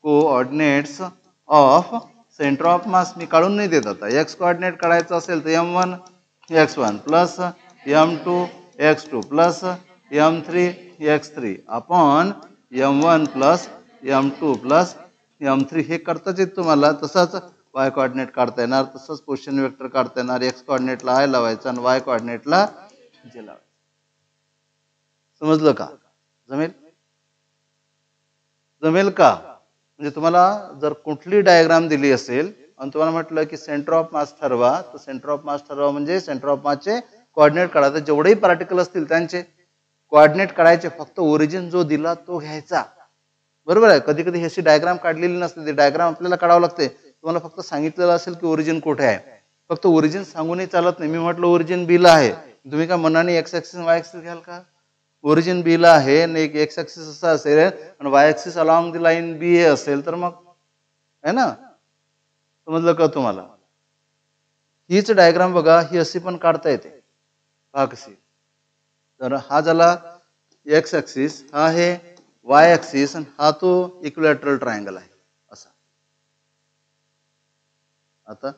Coordinates of centre of mass मी काढून नाही देत आता. X कोऑर्डिनेट काढायचा असेल तर M1 X1 plus M2 X2 plus M3 X3 upon M1 plus M2 plus M3 हे करताच येत तुम्हाला. तसंच Y कोऑर्डिनेट काढता येणार, तसंच पोझिशन वेक्टर काढता येणार. X कोऑर्डिनेटला I लावायचा आणि Y कोऑर्डिनेटला J लावायचं. समजलं का? जमेल? जमेल का? म्हणजे तुम्हाला जर कुठली डायग्राम दिली असेल आणि तुम्हाला म्हटलं की सेंटर ऑफ मास ठरवा, तर सेंटर ऑफ मास ठरवा म्हणजे सेंटर ऑफ मासचे कोऑर्डिनेट काढायचे. जेवढेही पार्टिकल असतील त्यांचे कोऑर्डिनेट काढायचे. फक्त ओरिजिन जो दिला तो घ्यायचा. बरोबर आहे. कधी कधी अशी डायग्राम काढलेली नसते, ती डायग्राम आपल्याला काढावं लागते. तुम्हाला फक्त सांगितलेलं असेल की ओरिजिन कुठे आहे, फक्त ओरिजिन सांगूनही चालत नाही. मी म्हटलं ओरिजिन बी ला आहे, तुम्ही काय मनाने एक्स ऍक्सिस वाय ऍक्सिस घ्याल का? ओरिजिन बी ला आहे आणि एक एक्स ऍक्सिस असा असेल आणि y axis along the line b a असेल तर मग आहे ना. समजलं का तुम्हाला? हीच डायग्राम बघा, ही अशी पण काढता येते पहा कशी. तर हा झाला एक्स ऍक्सिस, हा आहे वाय ऍक्सिस आणि हा तो इक्विलॅटरल ट्रायंगल आहे असा. आता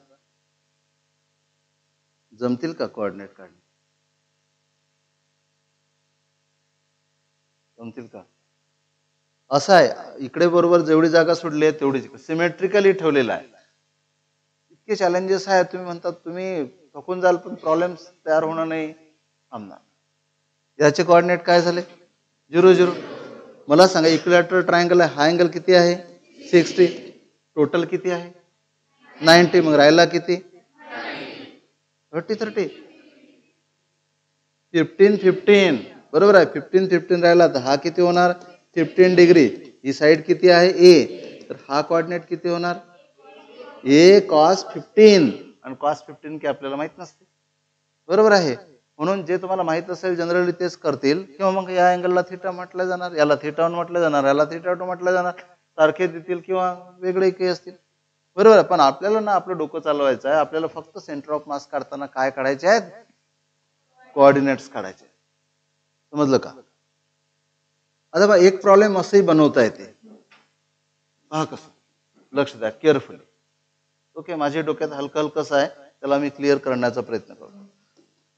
जमतील का कोऑर्डिनेट काढणे? जमतील का? असं आहे, इकडे बरोबर जेवढी जागा सोडली आहे तेवढीच सिमेट्रिकली ठेवलेला आहे. इतके चॅलेंजेस आहेत, तुम्ही म्हणतात तुम्ही थकून जाल पण प्रॉब्लेम तयार होणार नाही थांबणार. याचे कोऑर्डिनेट काय झाले? 0 0. मला सांगा इक्विलॅटरल ट्रायंगल आहे, हा अँगल किती आहे? 60. टोटल किती आहे? 90. मग राहिला किती? 30 30. 15 15. बरोबर आहे, 15 15 राहिला तर हा किती होणार? 15 डिग्री. ही साईड किती आहे? ए. तर हा कोऑर्डिनेट किती होणार? ए कॉस 15. आणि कॉस 15 की आपल्याला माहित नसते. बरोबर आहे. म्हणून जे तुम्हाला माहित असेल जनरली तेच करतील, किंवा मग या अँगलला थिटा म्हटलं जाणार, याला थिटा 1 म्हटलं जाणार, याला थिटा 2 म्हटलं जाणार, सारखे देतील किंवा वेगळे काही असतील. बरोबर आहे. पण आपल्याला ना आपलं डोकं चालवायचं आहे, आपल्याला फक्त सेंटर ऑफ मास काढताना काय काढायचे आहेत? कोऑर्डिनेट्स काढायचे. समजलं का? आता बघा एक प्रॉब्लेम असंही बनवता येते पहा कसं, लक्ष द्या केअरफुली. ओके, माझ्या डोक्यात हलकं हलकंच आहे, त्याला मी क्लिअर करण्याचा प्रयत्न करतो.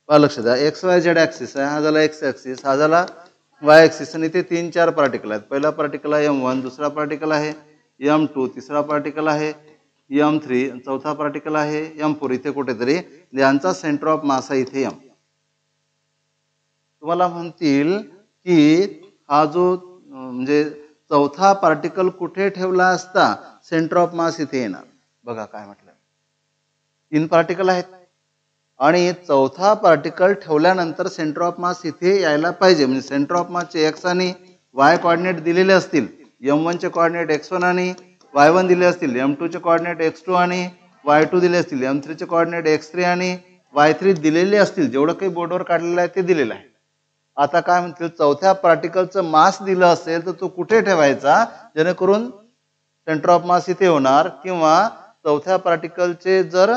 पहा लक्ष द्या, एक्स वाय झेड ऍक्सिस आहे, हा झाला एक्स ऍक्सिस, हा झाला वाय ऍक्सिस आणि इथे 3 4 पार्टिकल आहेत. पहिला पार्टिकल आहे M1, दुसरा पार्टिकल आहे M2, तिसरा पार्टिकल आहे M3, चौथा पार्टिकल आहे M4. इथे कुठेतरी यांचा सेंटर ऑफ मास आहे इथे M. तुम्हाला म्हणतील की हा जो म्हणजे चौथा पार्टिकल कुठे ठेवला असता सेंटर ऑफ मास इथे येणार. बघा काय म्हटलं, 3 पार्टिकल आहेत आणि चौथा पार्टिकल ठेवल्यानंतर सेंटर ऑफ मास इथे यायला पाहिजे. म्हणजे सेंटर ऑफ मासचे एक्स आणि वाय कोऑर्डिनेट दिलेले असतील, M1 चे कोऑर्डिनेट x1 आणि y1 दिले असतील, M2 चे कोऑर्डिनेट x2 आणि y2 दिले असतील, M3 चे कोऑर्डिनेट x3 आणि y3 दिलेले असतील. जेवढं काही बोर्डवर काढलेलं आहे ते दिलेलं आहे. आता काय म्हणतील, चौथ्या पार्टिकलचं मास दिलं असेल तर तो कुठे ठेवायचा जेणेकरून सेंटर ऑफ मास इथे होणार, किंवा चौथ्या पार्टिकलचे जर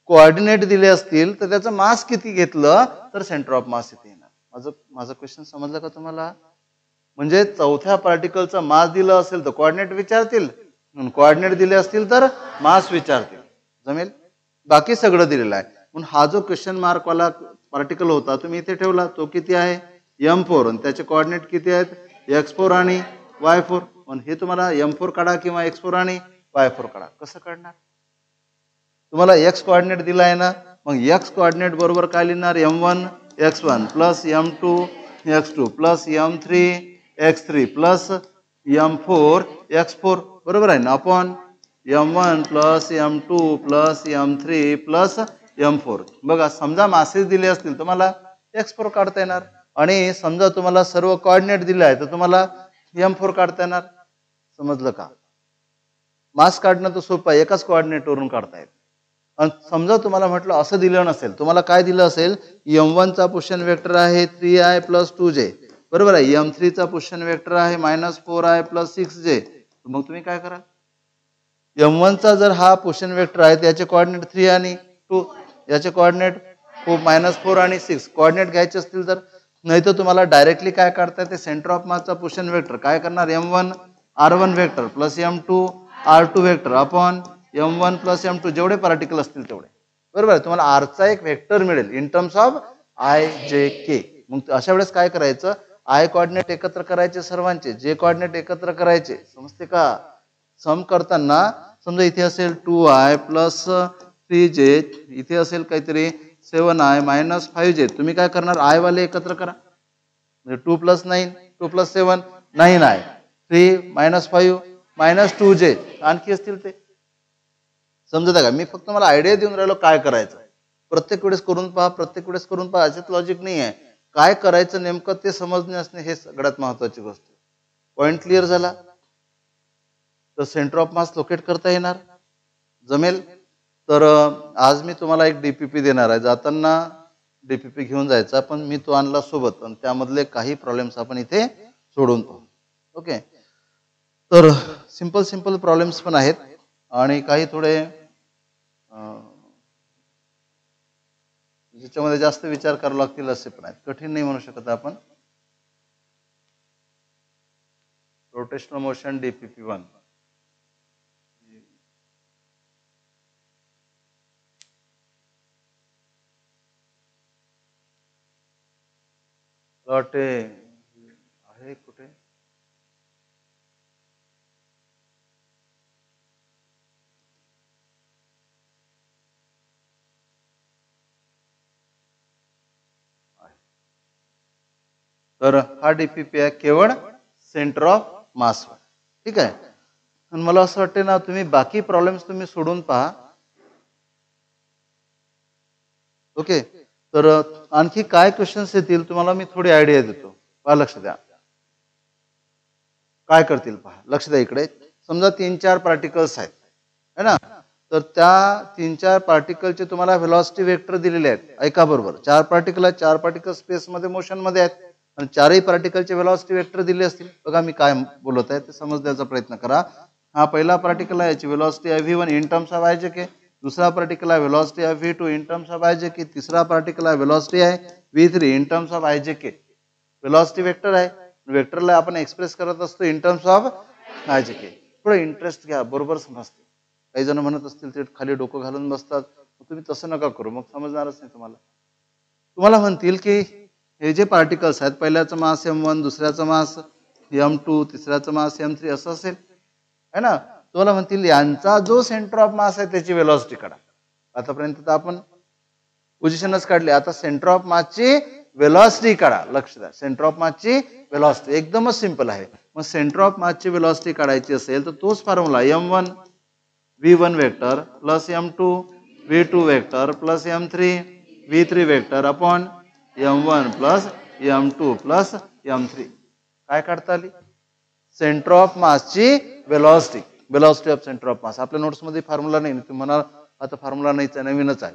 कोऑर्डिनेट दिले असतील तर त्याचं मास किती घेतलं तर सेंटर ऑफ मास इथे येणार. माझं क्वेश्चन समजलं का तुम्हाला? म्हणजे चौथ्या पार्टिकलचं मास दिलं असेल तर कोऑर्डिनेट विचारतील, कोऑर्डिनेट दिले असतील तर मास विचारतील. जमेल? बाकी सगळं दिलेलं आहे. म्हणून हा जो क्वेश्चन मार्क वाला पार्टिकल होता तुम्ही इथे ठेवला, तो किती आहे? M4. आणि त्याचे कोऑर्डिनेट किती आहेत? x4 आणि y4. पण हे तुम्हाला M4 काढा किंवा x4 आणि y4 काढा. कसं काढणार? तुम्हाला x कोऑर्डिनेट दिला आहे ना, मग x कोऑर्डिनेट बरोबर काय लिहिणार? M1 x1 plus M2 x2 plus M3 x3 plus M4 x4. बरोबर आहे ना, upon M1 plus M2 plus M3 plus M4. बघा, समजा मासेस दिले असतील तुम्हाला x4 काढता येणार, आणि समजा तुम्हाला सर्व कोऑर्डिनेट दिले आहे तर तुम्हाला M4 काढता येणार. समजलं का? मास काढणं तर सोपं आहे, एकाच कोऑर्डिनेटवरून काढता येईल. आणि समजा तुम्हाला म्हटलं असं दिलं नसेल, तुम्हाला काय दिलं असेल? M1 चा पोझिशन वेक्टर आहे 3i प्लस 2j. बरोबर आहे. M3 चा पोझिशन वेक्टर आहे -4i प्लस 6j. मग तुम्ही काय करा, M1 चा जर हा पोझिशन वेक्टर आहे त्याचे कोऑर्डिनेट 3 आणि 2, याचे कोऑर्डिनेट -4 आणि 6 कोऑर्डिनेट घ्यायचे असतील तर, नाही तर तुम्हाला डायरेक्टली काय काढता येते? सेंटर ऑफ मासचा पोझिशन वेक्टर काय करणार? M1 R1 vector plus M2 R2 vector upon M1 plus M2 जेवढे पार्टिकल असतील तेवढे. बरोबर आहे. तुम्हाला R चा एक वेक्टर मिळेल in terms of I J K. मग अशा वेळेस काय करायचं? I कोऑर्डिनेट एकत्र करायचे सर्वांचे, J कोऑर्डिनेट एकत्र करायचे. समजते का? सम करताना समजा इथे असेल 2i प्लस 3j, इथे असेल काहीतरी 7i मायनस 5j. तुम्ही काय करणार? I वाले एकत्र करा, म्हणजे 2 plus 9 2 plus 7 9i 3 minus 5 minus 2j. आणखी असतील ते समजत आहे का? मी फक्त मला आयडिया देऊन राहिलो काय करायचं. प्रत्येक वेळेस करून पहा, प्रत्येक वेळेस करून पहा, याच्यात लॉजिक नाही आहे. काय करायचं नेमकं ते समजणे असणे हे सगळ्यात महत्वाची गोष्ट. पॉइंट क्लिअर झाला तर सेंटर ऑफ मास लोकेट करता येणार. जमेल? तर आज मी तुम्हाला एक डीपीपी देणार आहे. जाताना डीपीपी घेऊन जायचा, पण मी तो आणला सोबत आणि त्यामधले काही प्रॉब्लेम्स आपण इथे सोडून पाहू. ओके. तर सिंपल प्रॉब्लेम्स पण आहेत आणि काही थोडे ज्याच्यामध्ये जास्त विचार करावा लागतील असे पण आहेत. कठीण नाही म्हणू शकत आपण. Rotational motion DPP1. वाटे आहे कुठे? तर हा डीपीपी आहे केवळ सेंटर ऑफ मास. ठीक आहे. आणि मला असं वाटतं ना, तुम्ही बाकी प्रॉब्लेम्स तुम्ही सोडून पहा. ओके. तर आणखी काय क्वेश्चन्स येतील तुम्हाला मी थोडी आयडिया देतो. पहा, लक्ष द्या काय करतील. पहा, लक्ष द्या इकडे. समजा 3-4 पार्टिकल्स आहेत, है ना. तर त्या 3-4 पार्टिकलचे तुम्हाला व्हेलॉसिटी वेक्टर दिलेले आहेत. ऐका बरोबर. 4 पार्टिकल आहेत, 4 पार्टिकल स्पेस मध्ये मोशन मध्ये आहेत आणि चारही पार्टिकलचे व्हेलॉसिटी वेक्टर दिले असतील. बघा मी काय बोलत आहे ते समजण्याचा प्रयत्न करा. हा पहिला पार्टिकल आहे, याची व्हेलॉसिटी आहे v1 in terms of i_j_k. दूसरा पार्टिकल आहे, व्हेलॉसिटी आहे v2 in terms of i_j_k. तीसरा पार्टिकल आहे, व्हेलॉसिटी आहे v3 in terms of i_j_k. Velocity vector आहे. वेक्टरला आपण एक्सप्रेस करत असतो इन टर्म्स ऑफ i_j_k. थोडं इंटरेस्ट घ्या, बरोबर समजते. काही जण म्हणत असतील ते खाली डोकं घालून बसतात. तुम्ही तसं नका करू, मग समजणारच नाही तुम्हाला. तुम्हाला म्हणतील की हे जे पार्टिकल्स आहेत, पहिल्याचं मास m1, दुसऱ्याचं मास m2, तिसऱ्याचं मास m3 असं असेल, है ना. तुम्हाला म्हणतील यांचा जो सेंटर ऑफ मास आहे त्याची व्हेलॉसिटी काढा. आतापर्यंत तर आपण पोझिशनच काढली. आता सेंटर ऑफ मासची व्हेलॉसिटी काढा. लक्ष द्या, सेंटर ऑफ मासची व्हेलॉसिटी एकदमच सिंपल आहे. मग सेंटर ऑफ मासची व्हेलॉसिटी काढायची असेल तर तोच formula m1 v1 vector plus m2 v2 vector plus m3 v3 vector upon m1 plus m2 plus m3. काय काढता आली? सेंटर ऑफ मासची velocity. Velocity of centre of mass. आपल्या नोट्स मध्ये फॉर्म्युला नाही, तुम्हाला आता फॉर्म्युला नाहीच आहे, नवीनच आहे.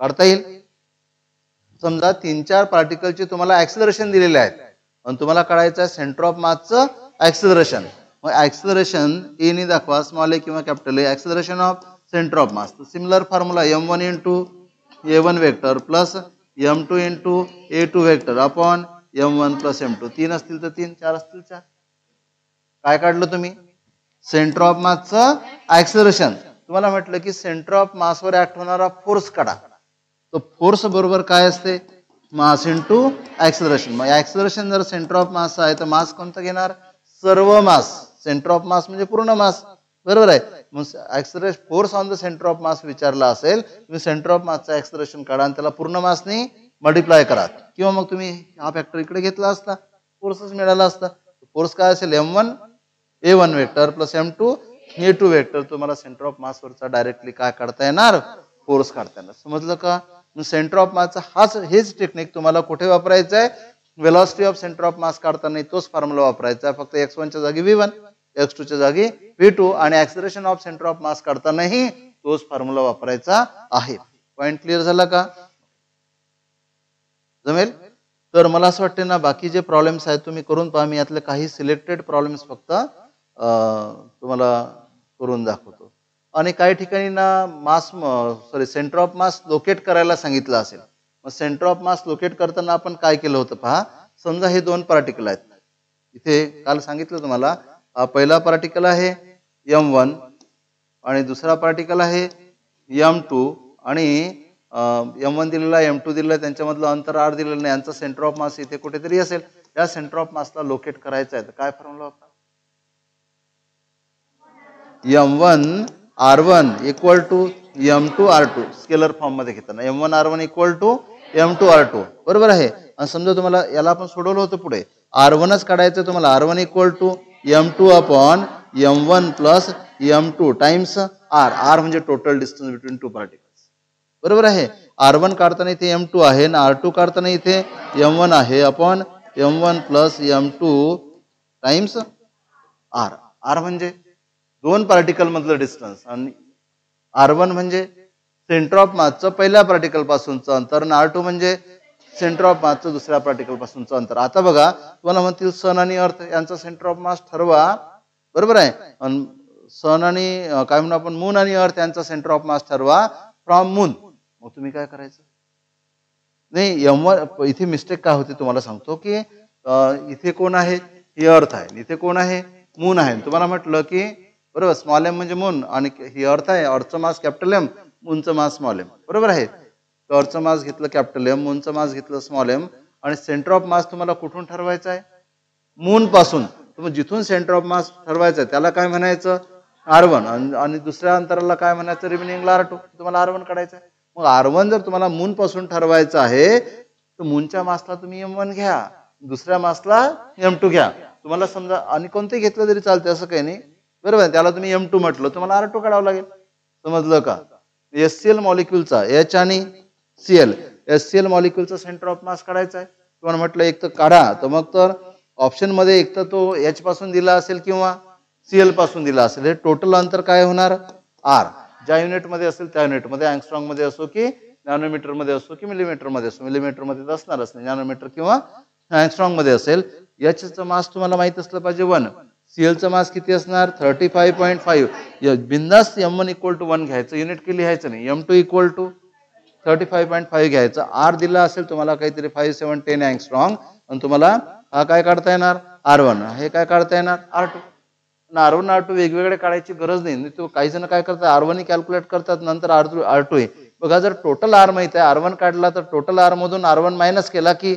काढता येईल. समजा 3-4 पार्टिकलचे तुम्हाला ऍक्सिलरेशन दिलेले आहेत आणि तुम्हाला काढायचं आहे सेंटर ऑफ मासचं ऍक्सिलरेशन. मग ऍक्सिलरेशन ए ने दाखवा, स्मॉल ए किंवा capital A. Acceleration of centre of mass. Similar formula m1 into a1 vector plus m2 into a2 vector upon m1 plus m2. 3 असतील तर 3, 4 असतील 4. काय काढलं तुम्ही? सेंटर ऑफ मासचं ऍक्सिलरेशन. तुम्हाला म्हटलं की सेंटर ऑफ मासवर ऍक्ट होणारा फोर्स काढा. तो फोर्स बरोबर काय असते? Mass into acceleration. मग ऍक्सिलरेशन जर सेंटर ऑफ मास आहे तर मास कोणता घेणार? सर्व मास. सेंटर ऑफ मास म्हणजे पूर्ण मास, बरोबर आहे. मग acceleration force on the centre of मास विचारला असेल, तुम्ही सेंटर ऑफ मासचं ऍक्सिलरेशन काढा आणि त्याला पूर्ण मासने मल्टिप्लाय करा. किंवा मग तुम्ही हा फॅक्टर इकडे घेतला असता, फोर्सच मिळाला असता. फोर्स काय असेल? m1 a1 vector plus m2 a2 vector. तुम्हाला सेंटर ऑफ मास वरचा डायरेक्टली काय काढता येणार? फोर्स काढता येणार. समजलं का? सेंटर ऑफ मासचा हेच टेक्निक तुम्हाला कुठे वापरायचं आहे? व्हेलॉसिटी ऑफ सेंटर ऑफ मास काढताना तोच फॉर्म्युला वापरायचा आहे. फक्त x1 च्या जागी v1, x2 च्या जागी v2 आणि acceleration of centre of mass काढतानाही तोच फॉर्म्युला वापरायचा आहे. पॉइंट क्लिअर झाला का? जमेल? तर मला असं वाटतं ना, बाकी जे प्रॉब्लेम्स आहेत तुम्ही करून पहा. मी यातले काही सिलेक्टेड प्रॉब्लेम्स फक्त तुम्हाला करून दाखवतो. आणि काही ठिकाणी ना सेंटर ऑफ मास लोकेट करायला सांगितलं असेल. मग सेंटर ऑफ मास लोकेट करताना आपण काय केलं होतं पहा. समजा हे 2 पार्टिकल आहेत. इथे काल सांगितलं तुम्हाला, पहिला पार्टिकल आहे m1 आणि दुसरा पार्टिकल आहे m2 आणि m1 दिलेला m2 दिलेला, त्यांच्यामधलं अंतर r दिलेलं नाही. यांचा सेंटर ऑफ मास इथे कुठेतरी असेल. या सेंटर ऑफ मासला लोकेट करायचं आहे तर काय फॉर्म्युला वापरा? m1 r1 equal to m2 r2. Scalar form मध्ये घेताना m1 r1 equal to m2 r2, बरोबर आहे. आणि समजा तुम्हाला याला आपण सोडवलं होतं पुढे, r1च काढायचं तुम्हाला. r1 equal to m2 upon m1 plus m2 times r. r म्हणजे टोटल डिस्टन्स बिटवीन 2 पार्टिकल्स, बरोबर आहे. r1 काढताना इथे m2 आहे आणि r2 काढताना इथे m1 आहे upon m1 plus m2 times r. r म्हणजे 2 पार्टिकल मधलं डिस्टन्स आणि R1 म्हणजे सेंटर ऑफ मासचं पहिल्या पार्टिकल पासूनचं अंतर आणि R2 म्हणजे सेंटर ऑफ मासचं दुसऱ्या पार्टिकल पासूनचं अंतर. आता बघा तुम्हाला म्हणतील सन आणि अर्थ यांचा सेंटर ऑफ मास ठरवा, बरोबर आहे. सन आणि काय म्हणू आपण मून आणि अर्थ यांचा सेंटर ऑफ मास ठरवा फ्रॉम मून. मग तुम्ही काय करायचं? नाही M1 इथे मिस्टेक काय होते तुम्हाला सांगतो की इथे कोण आहे? ही अर्थ आहे, इथे कोण आहे? मून आहे. तुम्हाला म्हटलं की बरोबर स्मॉल एम म्हणजे मून आणि ही अर्थ आहे, अर्थचं मास कॅपिटल एम, मूनचं मास स्मॉल एम, बरोबर आहे. अर्थचं मास घेतलं कॅपिटल एम, मूनचं मास घेतलं स्मॉल एम आणि सेंटर ऑफ मास तुम्हाला कुठून ठरवायचं आहे? मून पासून. तुम्ही जिथून सेंटर ऑफ मास ठरवायचं आहे त्याला काय म्हणायचं? R1 आणि दुसऱ्या अंतराला काय म्हणायचं? रिमेनिंगला R2. तुम्हाला R1 काढायचं आहे. मग R1 जर तुम्हाला मून पासून ठरवायचं आहे तर मूनच्या मासला तुम्ही M1 घ्या, दुसऱ्या मासला M2 घ्या. तुम्हाला समजा आणि कोणते घेतलं तरी चालते, असं काही नाही, बरोबर आहे. त्याला तुम्ही M2 म्हटलं तुम्हाला R2 काढावं लागेल. समजलं का? HCl मॉलिक्युलचा H आणि Cl HCl मॉलिक्युलचा सेंटर ऑफ मास काढायचा आहे. तुम्हाला म्हटलं एक तर काढा, तर मग तर ऑप्शन मध्ये एक तर तो H पासून दिला असेल किंवा Cl पासून दिला असेल. हे टोटल अंतर काय होणार? R. ज्या युनिट मध्ये असेल त्या युनिट मध्ये, अँगस्ट्रॉंग मध्ये असो की नॅनोमीटर मध्ये असो की मिलीमीटर मध्ये असो, मिलीमीटर मध्ये तर असणारच नाही, नॅनोमीटर किंवा अँगस्ट्रॉंग मध्ये असेल. Hचं मास तुम्हाला माहित असलं पाहिजे 1. Clचं मास किती असणार? 35.5. बिंदास M1 = 1 घ्यायचं, युनिट की लिहायचं नाही. M2 = 35.5 घ्यायचं. R दिला असेल तुम्हाला काहीतरी 5, 7, 10 अँगस्ट्रॉंग आणि तुम्हाला हा काय काढता येणार? R1. हे काय काढता येणार? R2. R1 R2 वेगवेगळे काढायची गरज नाही. तो काही जण काय करतात R1 कॅल्क्युलेट करतात, नंतर R2 आहे. बघा जर टोटल R माहित आहे, R1 काढला तर टोटल R मधून R1 मायनस केला की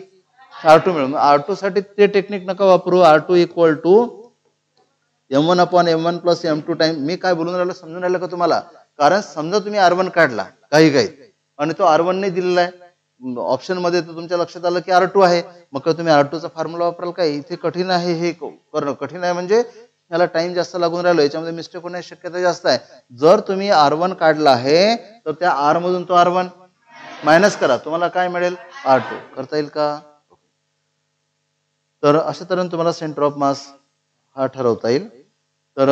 R2 मिळून. R2 साठी ते टेक्निक नका वापरू. R2 = M1/M1 + M2 time. मी काय बोलून राहिलो समजून राहिलं का तुम्हाला? कारण समजा तुम्ही R1 काढला काही आणि तो R1 नाही दिलेला आहे ऑप्शन मध्ये, तर तुमच्या लक्षात आलं की R2 आहे. मग तुम्ही R2 चा फॉर्म्युला वापराल काय? इथे कठीण आहे, हे करणं कठीण आहे म्हणजे याला टाइम जास्त लागून राहिलो, याच्यामध्ये मिस्टेक होण्याची शक्यता जास्त आहे. जर तुम्ही R1 काढला आहे तर त्या R मधून तो R1 मायनस करा, तुम्हाला काय मिळेल? R2. करता येईल का? तर अशा तऱ्हेने तुम्हाला सेंटर ऑफ मास हा ठरवता येईल. तर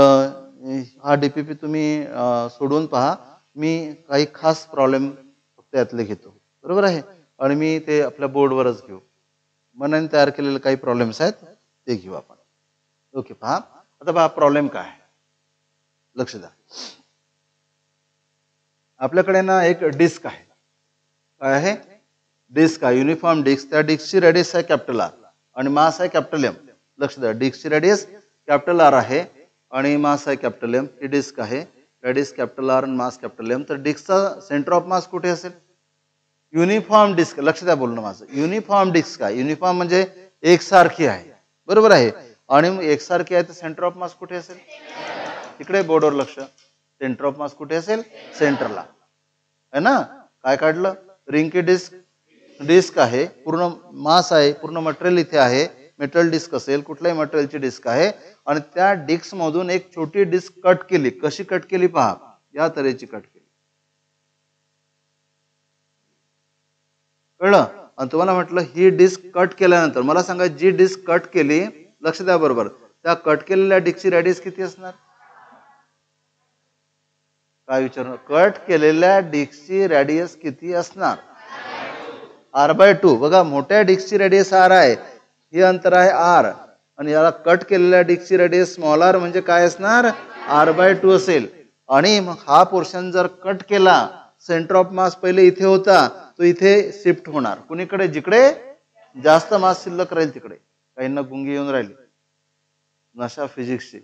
हा DPP तुम्ही सोडून पहा. मी काही खास प्रॉब्लेम फक्त यातले घेतो, बरोबर आहे, आणि मी ते आपल्या बोर्डवरच घेऊ. मनाने तयार केलेले काही प्रॉब्लेम्स आहेत ते घेऊ आपण. ओके, पहा आता पहा प्रॉब्लेम काय आहे, लक्ष द्या. आपल्याकडे ना एक डिस्क आहे. काय आहे? डिस्क आहे, युनिफॉर्म डिस्क. त्या डिस्कची रेडियस आहे कॅपिटल R आणि मास आहे कॅपिटल M. लक्ष द्या, डिस्कची रेडियस कॅपिटल R आहे आणि मास आहे कॅपिटल M. ही डिस्क आहे, रेडियस कॅपिटल R आणि मास कॅपिटल M. तर डिस्कचा सेंटर ऑफ मास कुठे असेल? Uniform disc. लक्ष द्या बोलणं माझं. युनिफॉर्म डिस्क आहे, युनिफॉर्म म्हणजे एकसारखी आहे, बरोबर आहे. आणि मग एकसारखी आहे तर सेंटर ऑफ मास कुठे असेल? इकडे बोर्डवर लक्ष. सेंटर ऑफ मास कुठे असेल? सेंटरला आहे ना. काय काढलं? रिंग की डिस्क. डिस्क आहे, पूर्ण मास आहे, पूर्ण मटेरियल इथे आहे. मेटल डिस्क असेल, कुठल्याही मटेरियलची डिस्क आहे आणि त्या डिस्क मधून एक छोटी डिस्क कट केली. कशी कट केली पहा, या तऱ्हेची कट केली, कळलं? आणि तुम्हाला म्हटलं ही डिस्क कट केल्यानंतर मला सांगा जी डिस्क कट केली, लक्ष द्या बरोबर, त्या कट केलेल्या डिस्कची रेडियस किती असणार? काय विचारणार? कट केलेल्या डिस्कची रेडियस किती असणार? R/2. बघा मोठ्या डिस्कची रेडियस R आहे, हे अंतर आहे R आणि याला कट केलेल्या डिस्कची रेडियस स्मॉल r म्हणजे काय असणार? R/2 असेल. आणि मग हा पोर्शन जर कट केला, सेंटर ऑफ मास पहिले इथे होता तो इथे शिफ्ट होणार. कुणीकडे? जिकडे जास्त मास शिल्लक राहील तिकडे. काहींना गुंगी येऊन राहिली, नशा फिजिक्सची,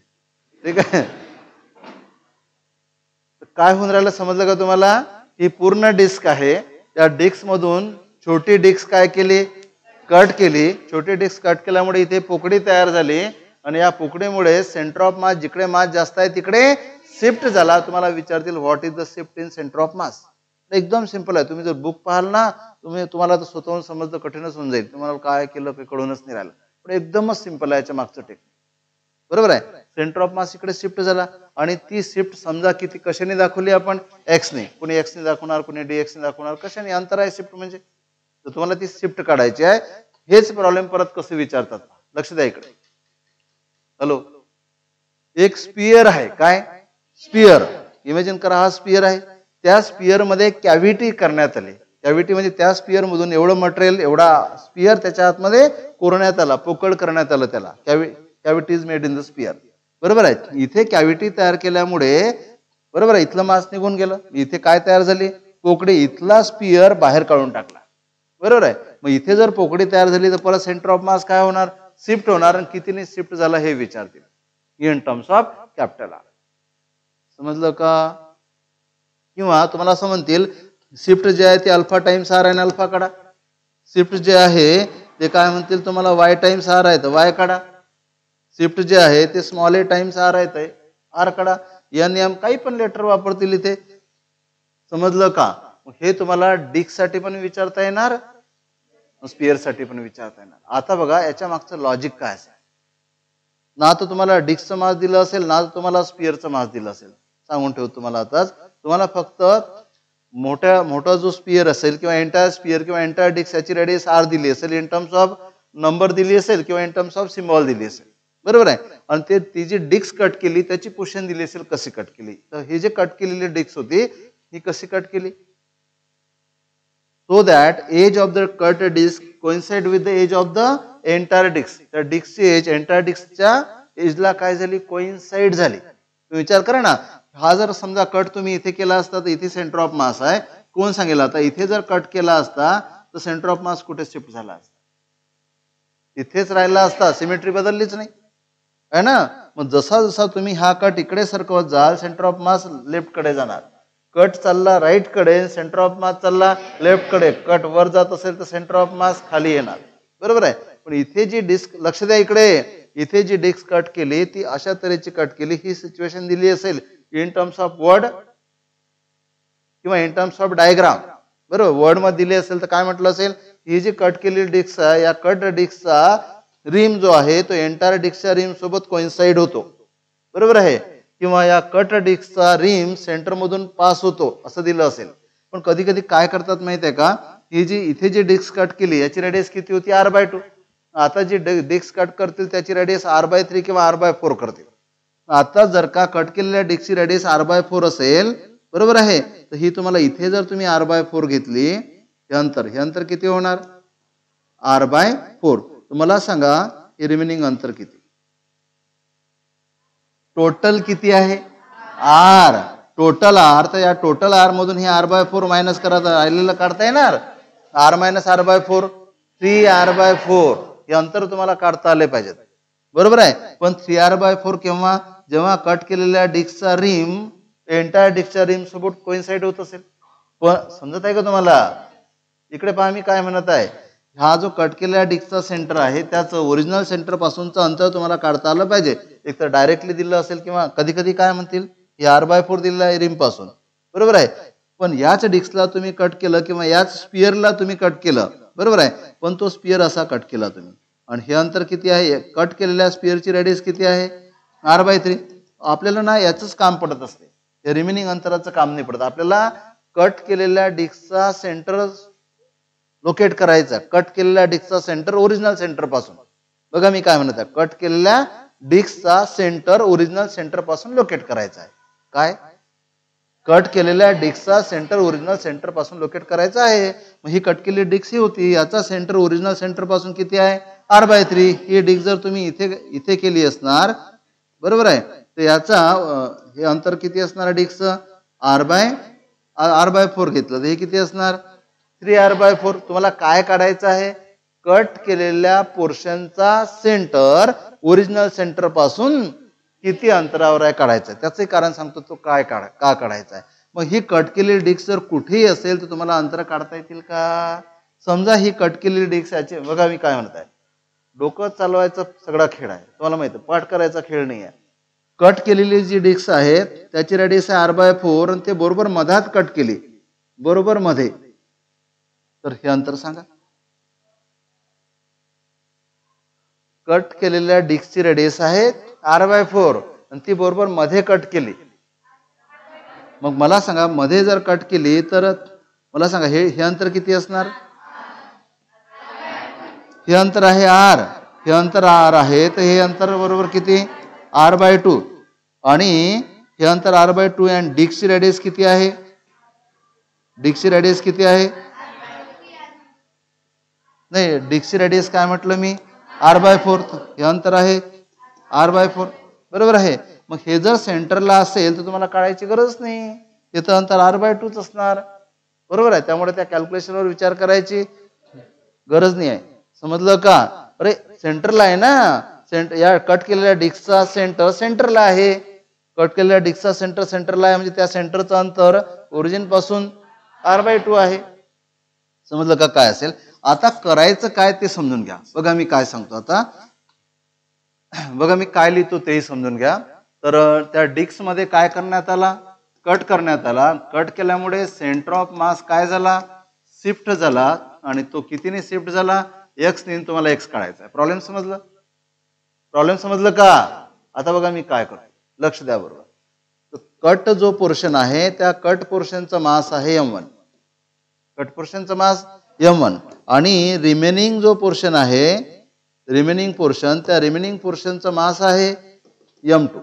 ठीक आहे. काय होऊन राहिलं समजलं का तुम्हाला? ही पूर्ण डिस्क आहे, त्या डिस्क मधून छोटी डिस्क काय केली? कट केली. छोटी डिस्क कट केल्यामुळे इथे पोकळी तयार झाली आणि या पोकळीमुळे सेंटर ऑफ मास जिकडे मास जास्त आहे तिकडे शिफ्ट झाला. तुम्हाला विचारतील what is the shift in centre of मास? एकदम सिंपल आहे. तुम्ही जर बुक पाहाल ना, तुम्हाला तर स्वतःहून समजणं कठीणच होऊन जाईल. तुम्हाला काय केलं काही कळूनच नाही राहिलं, पण एकदमच सिंपल आहे याच्या मागचं टेक्निक, बरोबर आहे. सेंटर ऑफ मास इकडे शिफ्ट झाला आणि ती शिफ्ट समजा किती कशाने दाखवली आपण? X ने. कुणी X ने दाखवणार, कुणी DX ने दाखवणार, कशाने? अंतर आहे शिफ्ट म्हणजे. तर तुम्हाला ती शिफ्ट काढायची आहे. हेच प्रॉब्लेम परत कसे विचारतात, लक्ष द्या इकडे. हॅलो, एक स्पियर आहे. काय? स्पियर. इमॅजिन करा, हा स्पियर आहे त्या स्पियर मध्ये कॅव्हिटी करण्यात आली. कॅव्हिटी म्हणजे त्या स्पियर मधून एवढं मटेरियल, एवढा स्पियर त्याच्या आतमध्ये कोरण्यात आला, पोकळ करण्यात आलं त्याला. Cavity is made in the sphere. बरोबर आहे. इथे कॅव्हिटी तयार केल्यामुळे बरोबर आहे इथलं मास निघून गेलं. इथे काय तयार झाली? पोकळी. इथला स्पियर बाहेर काढून टाकला. बरोबर आहे. मग इथे जर पोकळी तयार झाली तर परत सेंटर ऑफ मास काय होणार? शिफ्ट होणार. आणि कितीने शिफ्ट झाला हे विचारतील in terms of capital R. समजलं का? किंवा तुम्हाला असं म्हणतील शिफ्ट जे आहे ते अल्फा टाइम्स आर आहे, अल्फा काढा. शिफ्ट जे आहे ते काय म्हणतील तुम्हाला वाय टाइम्स आर आहे, तर वाय काढा. शिफ्ट जे आहे ते स्मॉल ए टाइम्स आर आहे, आर काढा. एन एम काही पण लेटर वापरतील इथे. समजलं का? हे तुम्हाला डिस्क साठी पण विचारता येणार, स्पियर साठी पण विचारता येणार. आता बघा याच्या मागचं लॉजिक काय असेल. ना तर तुम्हाला डिस्कचं मास दिलं असेल, ना तुम्हाला स्पियरचं मास दिलं असेल. सांगून ठेवतो तुम्हाला आताच. तुम्हाला फक्त मोठा जो स्पियर असेल किंवा एंटायर स्पियर किंवा एंटायर डिस्क याची रेडियस आर दिली असेल, इन टर्म्स ऑफ नंबर दिली असेल किंवा इन टर्म्स ऑफ सिम्बॉल दिली असेल. बरोबर आहे. आणि ती जी डिस्क कट केली त्याची पोझिशन दिली असेल, कशी कट केली. तर ही जे कट केलेली डिस्क होती ही कशी कट केली? So that edge of the cut disc coincide with the edge of the entire disc. त्या डिस्कची एज एंटायर डिस्कच्या एजला काय झाली? कोइन्साइड झाली. तुम्ही विचार करा ना, हा जर समजा कट तुम्ही इथे केला असता तर इथे सेंटर ऑफ मास आहे, कोण सांगेल आता? इथे जर कट केला असता तर सेंटर ऑफ मास कुठे शिफ्ट झाला असता? इथेच राहिला असता, सिमेट्री बदललीच नाही आहे ना. मग जसा जसा तुम्ही हा कट इकडे सरकवत जाल सेंटर ऑफ मास लेफ्ट कडे जाणार. कट चालला राईट कडे, सेंटर ऑफ मास चालला लेफ्ट कडे. कट वर जात असेल तर सेंटर ऑफ मास खाली येणार. बरोबर आहे. पण इथे जी डिस्क, लक्ष द्या इकडे, इथे जी डिस्क कट केली ती अशा तऱ्हेची कट केली. ही सिच्युएशन दिली असेल इन टर्म्स ऑफ वर्ड किंवा इन टर्म्स ऑफ डायग्राम. बरोबर. वर्ड मध्ये दिली असेल तर काय म्हटलं असेल? ही जी कट केलेली डिस्क आहे या कट डिस्कचा रिम जो आहे तो एंटायर डिस्कच्या रिम सोबत कोइन्साइड होतो. बरोबर आहे. किंवा या कट डिस्कचा रिम सेंटर मधून पास होतो असं दिलं असेल. पण कधी कधी काय करतात माहिती आहे का? ही जी इथे जी डिस्क कट केली याची रेडियस किती होती? r/2. आता जी डिस्क कट करतील त्याची रेडियस r/3 किंवा r/4 करतील. आता जर का कट केलेल्या डिस्कची रेडियस r/4 असेल, बरोबर आहे, तर ही तुम्हाला इथे जर तुम्ही r/4 घेतली, हे अंतर किती होणार? r/4. तुम्हाला सांगा हे रिमेनिंग अंतर किती? टोटल किती आहे? r. Total r. तर या टोटल r मधून हे r/4 मायनस करायचं, राहिलेलं काढता येणार. r - r/4 3r/4 हे अंतर तुम्हाला काढता आले पाहिजेत. बरोबर आहे. पण 3r/4 केव्हा? जेव्हा कट केलेल्या डिस्कचा रिम एंटायर डिस्कच्या रिम सोबत कोइन्साइड होत असेल. पण समजत आहे का तुम्हाला? इकडे पहा मी काय म्हणत आहे. हा जो कट केलेल्या डिस्कचा सेंटर आहे त्याचं ओरिजिनल सेंटर पासूनचं अंतर तुम्हाला काढता आलं पाहिजे. एक तर डायरेक्टली दिलं असेल किंवा कधी कधी काय म्हणतील हे r/4 दिलेलं आहे रिम पासून. बरोबर आहे. पण याच डिस्कला तुम्ही कट केलं किंवा याच स्पियरला तुम्ही कट केलं. बरोबर आहे. पण तो स्पियर असा कट केला तुम्ही. आणि हे अंतर किती आहे? कट केलेल्या स्पियरची रेडियस किती आहे? r/3. आपल्याला ना याचंच काम पडत असते, हे रिमेनिंग अंतराचं काम नाही पडत. आपल्याला कट केलेल्या डिस्कचा सेंटर लोकेट करायचा. कट केलेल्या डिस्कचा सेंटर ओरिजिनल सेंटर पासून. बघा मी काय म्हणत आहे, कट केलेल्या डिस्कचा सेंटर ओरिजिनल सेंटर पासून लोकेट करायचा आहे. काय? कट केलेल्या डिस्कचा सेंटर ओरिजिनल सेंटर पासून लोकेट करायचा आहे. मग ही कट केलेली डिस्क ही होती, याचा सेंटर ओरिजिनल सेंटर पासून किती आहे? r/3. ही डिस्क जर तुम्ही इथे केली असणार, बरोबर आहे, तर याचा हे अंतर किती असणार डिस्कचं? r/4 घेतलं तर हे किती असणार? 3r/4. तुम्हाला काय काढायचं आहे? कट केलेल्या पोर्शनचा सेंटर ओरिजिनल सेंटर पासून किती अंतरावर आहे काढायचं. त्याचं कारण सांगतो तो का काढायचा आहे. मग ही कट केलेली डिस्क जर कुठेही असेल तर तुम्हाला अंतर काढता येतील का? समजा ही कट केलेली डिस्क याची, बघा मी काय म्हणत आहे, डोकं चालवायचा सगळा खेळ आहे. तुम्हाला माहिती आहे पाठ करायचा खेळ नाही आहे. कट केलेली जी डिस्क आहे त्याची रेडियस आहे r/4 आणि ते बरोबर मधात कट केली, बरोबर मध्ये, तर हे अंतर सांगा. कट केलेल्या डिस्कची रेडियस आहे r/4 आणि ती बरोबर मध्ये कट केली. मग मला सांगा मध्ये जर कट केली तर मला सांगा हे अंतर किती असणार? हे अंतर आहे r. हे अंतर r आहे तर हे अंतर बरोबर किती? r/2. आणि हे अंतर r/2 आणि डिस्कची रेडियस किती आहे? डिस्कची रेडियस किती आहे? नाही, डिस्कची रेडियस काय म्हटलं मी? r/4. हे अंतर आहे r/4, बरोबर आहे. मग हे जर सेंटरला असेल तर तुम्हाला काढायची गरज नाही, तिथं अंतर r/2च असणार, बरोबर आहे. त्यामुळे त्या कॅल्क्युलेशनवर विचार करायची गरज नाही आहे. समजलं का? अरे सेंटरला आहे ना, या कट केलेल्या डिस्कचा सेंटर सेंटरला आहे. कट केलेल्या डिस्कचा सेंटर सेंटरला आहे म्हणजे त्या सेंटरचं अंतर ओरिजिन पासून r/2 आहे. समजलं का काय असेल? आता करायचं काय ते समजून घ्या. बघा मी काय सांगतो आता, बघा मी काय लिहितो तेही समजून घ्या. तर त्या डिस्क मध्ये काय करण्यात आला? कट करण्यात आला. कट केल्यामुळे सेंटर ऑफ मास काय झाला? शिफ्ट झाला. आणि तो कितीने शिफ्ट झाला? x ने. तुम्हाला x काढायचा आहे. प्रॉब्लेम समजलं? प्रॉब्लेम समजलं का? आता बघा मी काय करतो, लक्ष द्या बरोबर. कट जो पोर्शन आहे त्या कट पोर्शनचा मास आहे m1. कट पोर्शनचा मास m1 आणि रिमेनिंग जो पोर्शन आहे, रिमेनिंग पोर्शन, त्या रिमेनिंग पोर्शनचा मास आहे m2.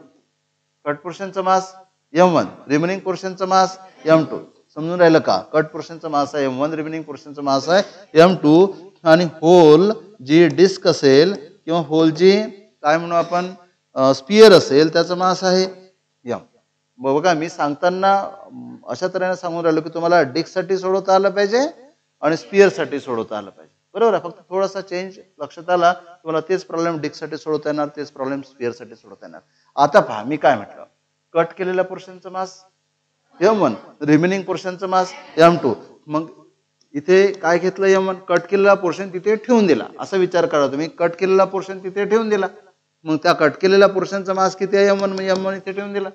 कट पोर्शनचा मास m1, रिमेनिंग पोर्शनचा मास m2. समजून राहिलं का? कट पोर्शनचा मास आहे m1, रिमेनिंग पोर्शनचा मास आहे m2. आणि होल जी डिस्क असेल किंवा होल जी काय म्हणू आपण स्पियर असेल त्याचा मास आहे m. बघा मी सांगताना अशा तऱ्हेने सांगून राहिलो की तुम्हाला डिस्क साठी सोडवता आलं पाहिजे आणि स्पियर साठी सोडवता आलं पाहिजे, बरोबर आहे. फक्त थोडासा चेंज लक्षात आला, तुम्हाला तेच प्रॉब्लेम डिस्क साठी सोडवता येणार, तेच प्रॉब्लेम स्पियर साठी सोडवता येणार. आता पहा मी काय म्हटलं, कट केलेल्या पोर्शनचा मास m1, रिमेनिंग पोर्शनचा मास m2. मग इथे काय घेतलं m1, कट केलेला पोर्शन तिथे ठेवून दिला. असा विचार करा तुम्ही, कट केलेला पोर्शन तिथे ठेवून दिला. मग त्या कट केलेल्या पोर्शनचा मास किती आहे m1, म्हणजे m1 इथे ठेवून दिला.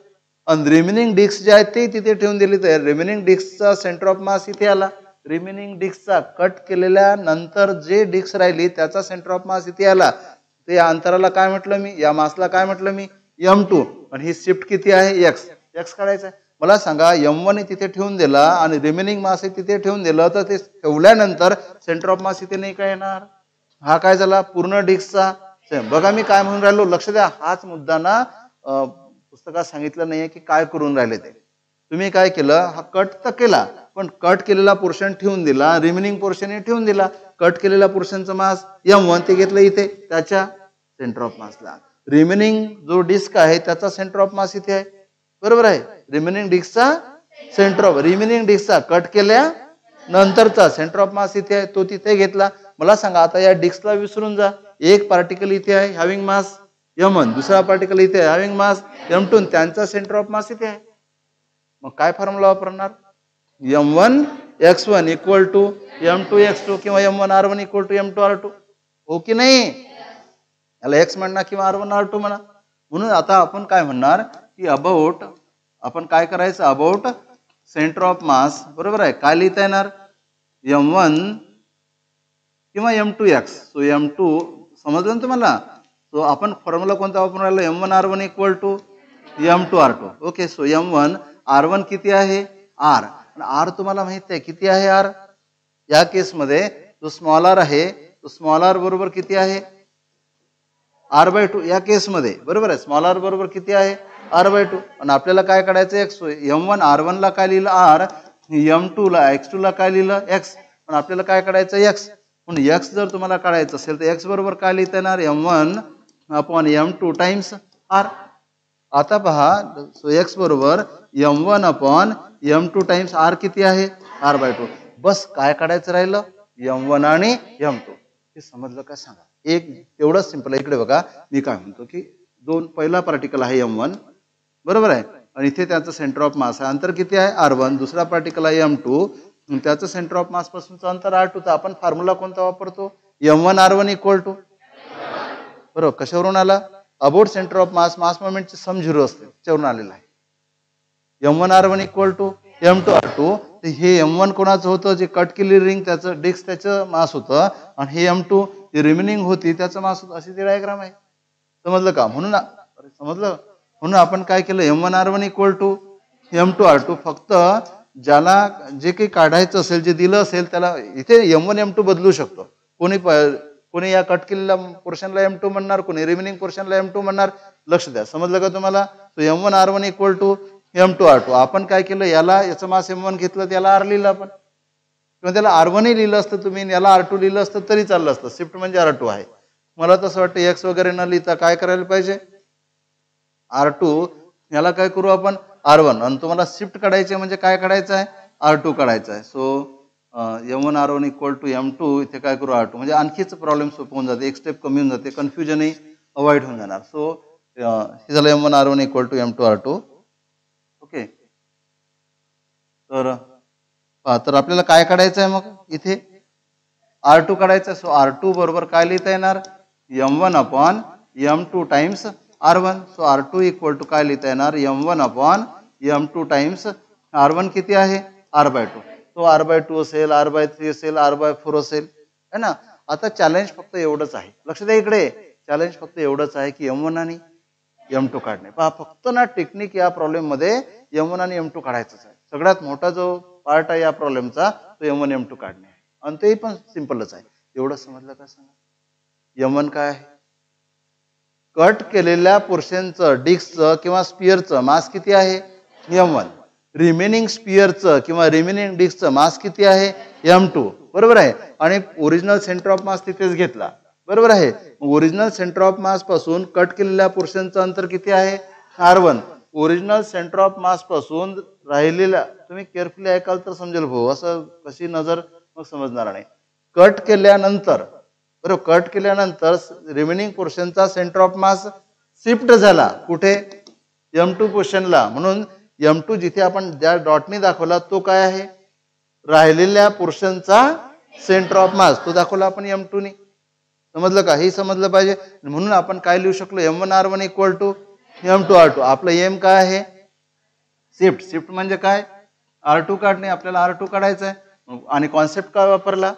आणि रिमेनिंग डिस्क जे आहेत ते तिथे ठेवून दिली. तर रिमेनिंग डिस्कचा सेंटर ऑफ मास इथे आला. रिमेनिंग डिस्कचा कट केलेल्या नंतर जे डिस्क राहिली त्याचा सेंटर ऑफ मास इथे आला. ते अंतराला काय म्हटलं मी, या मासला काय म्हटलं मी, m2. आणि ही शिफ्ट किती आहे? x काढायचं आहे. मला सांगा m1 तिथे ठेवून दिला आणि रिमेनिंग मास तिथे ठेवून दिलं, तर ते ठेवल्यानंतर सेंटर ऑफ मास इथे नाही काय येणार? हा काय झाला? पूर्ण डिस्कचा. बघा मी काय म्हणून राहिलो, लक्ष द्या. हाच मुद्दा ना पुस्तकात सांगितलं नाहीये की काय करून राहिले ते. तुम्ही काय केलं, हा कट तर केला पण कट केलेला पोर्शन ठेवून दिला, रिमेनिंग पोर्शन ठेवून दिला. कट केलेल्या पोर्शनचा मास m1 ते घेतलं इथे त्याच्या सेंटर ऑफ मासला. रिमेनिंग जो डिस्क आहे त्याचा सेंटर ऑफ मास इथे आहे, बरोबर आहे. रिमेनिंग डिस्कचा सेंटर ऑफ, रिमेनिंग डिस्कचा कट केल्या नंतरचा सेंटर ऑफ मास इथे आहे, तो तिथे घेतला. मला सांगा आता या डिस्कला विसरून जा. एक पार्टिकल इथे आहे हॅव्हिंग मास m1, दुसरा पार्टिकल इथे आहे हॅव्हिंग मास m2, त्यांचा सेंटर ऑफ मास इथे आहे. मग काय फॉर्म्युला वापरणार? m1 x1 equal to m2 x2 किंवा m1 r1 equal to m2 r2. हो की नाही? याला x म्हणा किंवा r1 r2 म्हणा. म्हणून आता आपण काय म्हणणार की अबाउट, आपण काय करायचं, अबाउट सेंटर ऑफ मास, बरोबर आहे. काय लिहिता येणार? m1 किंवा m2 x. सो m2 समजलं ना तुम्हाला? सो आपण फॉर्म्युला कोणता वापरून राहिलो? m1 r1 equal to m2 r2. Okay. So m1 r1 किती आहे? r. r तुम्हाला माहित आहे किती आहे r? या केस मध्ये जो स्मॉल r आहे तो स्मॉल r बरोबर किती आहे? r/2 या केस मध्ये, बरोबर आहे. स्मॉल r बरोबर किती आहे? r/2. आणि आपल्याला काय काढायचं? x. m1 r1 ला काय लिहिलं r, m2 ला x2 ला काय लिहिलं x. पण आपल्याला काय काढायचं? x. म्हणून x जर तुम्हाला काढायचं असेल तर x बरोबर काय लिहिता येणार? m1 upon m2 times r. आता पहा, सो x बरोबर m1 upon m2 times r किती आहे? r/2. बस काय काढायचं राहिलं? m1 आणि m2. हे समजलं का सांगा? एक तेवढंच सिंपल आहे. इकडे बघा मी काय म्हणतो की पहिला पार्टिकल आहे m1, बरोबर आहे. आणि इथे त्याचं सेंटर ऑफ मास आहे, अंतर किती आहे? r1. दुसरा पार्टिकल आहे m2, त्याचं सेंटर ऑफ मास पासूनचं अंतर r2. तर आपण फॉर्म्युला कोणता वापरतो? m1 r1 इक्वल टू, बरोबर. कशावरून आला? अबाउट सेंटर ऑफ मास, मास मोमेंटचे सम 0 असते त्याच्यावरून आलेला आहे. m1 r1 equal to m2 r2. हे m1 कोणाचं होतं? जे कट केलेली रिंग त्याचं डिस्क त्याचं मास होतं, आणि हे m2 जी रिमेनिंग होती त्याचं मास होतं. अशी ती डायग्राम आहे. समजलं का? म्हणून समजलं. म्हणून आपण काय केलं? m1 r1 equal to m2 r2. फक्त ज्याला जे काही काढायचं असेल, जे दिलं असेल त्याला इथे m1 m2 बदलू शकतो. कोणी या कट केलेल्या पोर्शनला m2 म्हणणार, कोणी रिमेनिंग पोर्शनला m2 म्हणणार. लक्ष द्या. समजलं का तुम्हाला? So m1 r1 equal to M2R2. आपण काय केलं, याला याचं मास M1 घेतलं, त्याला R लिहिलं आपण, किंवा त्याला R1 ही लिहिलं असतं तुम्ही, याला R2 लिहिलं असतं तरी चाललं असतं. शिफ्ट म्हणजे R2 आहे. मला तसं वाटतं X वगैरे न लिहिता काय करायला पाहिजे, R2 याला काय करू आपण R1, आणि तुम्हाला शिफ्ट काढायचे म्हणजे काय काढायचं आहे, R2 काढायचं आहे. So M1 R1 equal to M2, इथे काय करू R2, म्हणजे आणखीच प्रॉब्लेम सोपं होऊन जाते, एक स्टेप कमी होऊन जाते, कन्फ्युजनही अवॉइड होऊन जाणार. सो हे झालं M1 R1 equal to M2 R2. Okay, तर आपल्याला काय काढायचं आहे, मग इथे R2 काढायचं आहे. सो R2 बरोबर काय लिहिता येणार, M1 upon M2 times R1. So R2 equal to काय लिहिता येणार, M1 upon M2 times R1 किती आहे, R/2. तो R/2 असेल, R/3 असेल, R/4 असेल, है ना. आता चॅलेंज फक्त एवढंच आहे, लक्ष द्या इकडे, चॅलेंज फक्त एवढंच आहे की M1 आणि M2 काढणे. पहा, फक्त ना टेक्निक या प्रॉब्लेम मध्ये M1 आणि M2 काढायचंच आहे. सगळ्यात मोठा जो पार्ट आहे या प्रॉब्लेमचा तो M1 M2 काढणे आहे, आणि तेही पण सिंपलच आहे. एवढं समजलं का सांगा. M1 काय आहे, कट केलेल्या पोर्शनचं, डिस्कचं किंवा स्पिअरचं मास किती आहे, M1. रिमेनिंग स्पिअरचं किंवा रिमेनिंग डिस्कचं मास किती आहे, M2. बरोबर आहे. आणि ओरिजिनल सेंटर ऑफ मास तिथेच घेतला, बरोबर आहे. ओरिजिनल सेंटर ऑफ मास पासून कट केलेल्या पोर्शनचं अंतर किती आहे, R1. ओरिजिनल सेंटर ऑफ मास पासून राहिलेल्या, तुम्ही केअरफुली ऐकाल तर समजेल भाऊ, असं कशी नजर मग समजणार नाही. कट केल्यानंतर, बरोबर, कट केल्यानंतर रिमेनिंग पोर्शनचा सेंटर ऑफ मास शिफ्ट झाला कुठे, M2 पोर्शनला. म्हणून M2 जिथे आपण ज्या डॉटने दाखवला तो काय आहे, राहिलेल्या पोर्शनचा सेंटर ऑफ मास, तो दाखवला आपण M2 ने. समजलं का, हे समजलं पाहिजे. म्हणून आपण काय लिहू शकलो, M1 R1 equal to M2 R2. आपलं एम काय आहे, शिफ्ट. शिफ्ट म्हणजे काय, R2 काढणे, आपल्याला R2 काढायचं आहे. आणि कॉन्सेप्ट काय वापरला,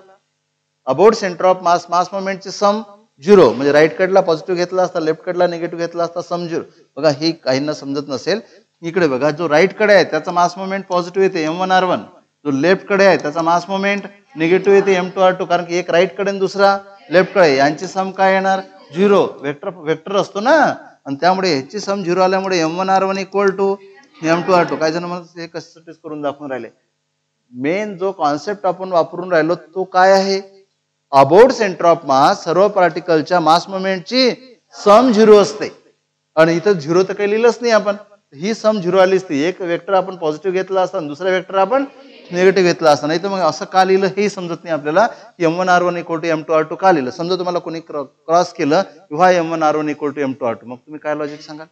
अबाउट सेंटर ऑफ मास, मास मोमेंटचे सम 0, म्हणजे राईट कडला पॉझिटिव्ह घेतला असता, लेफ्ट कडला निगेटिव्ह घेतला असता, सम 0. बघा, हे काहींना समजत नसेल. इकडे बघा, जो राईट कडे आहे त्याचा मास मोमेंट पॉझिटिव्ह येते M1 R1, जो लेफ्ट कडे आहे त्याचा मास मोमेंट निगेटिव्ह येते M2 R2, कारण की एक राईट कडे आणि दुसरा लेफ्ट कडे, यांची सम काय येणार, 0. वेक्टर असतो ना, आणि त्यामुळे ह्याची सम 0 आल्यामुळे M1 R1 equal to M2 R2. काय जण म्हणतात हे कशासाठी करून दाखवून राहिले, मेन जो कॉन्सेप्ट आपण वापरून राहिलो तो काय आहे, अबाउट सेंटर ऑफ मास, सर्व पार्टिकलच्या मास मोमेंटची सम 0 असते. आणि इथं 0 तर काही लिहिलंच नाही आपण, ही सम 0 आली असती. एक वेक्टर आपण पॉझिटिव्ह घेतला असता, दुसरा वेक्टर आपण निगेटिव्ह घेतला असता. नाही तर मग असं का लिहिलं हे समजत नाही आपल्याला. M1 R1 equal to M2 R2 का लिहिलं. समजा तुम्हाला कोणी क्रॉस केलं किंवा M1 R1 equal to M2 R2, मग तुम्ही काय लॉजिक सांगाल,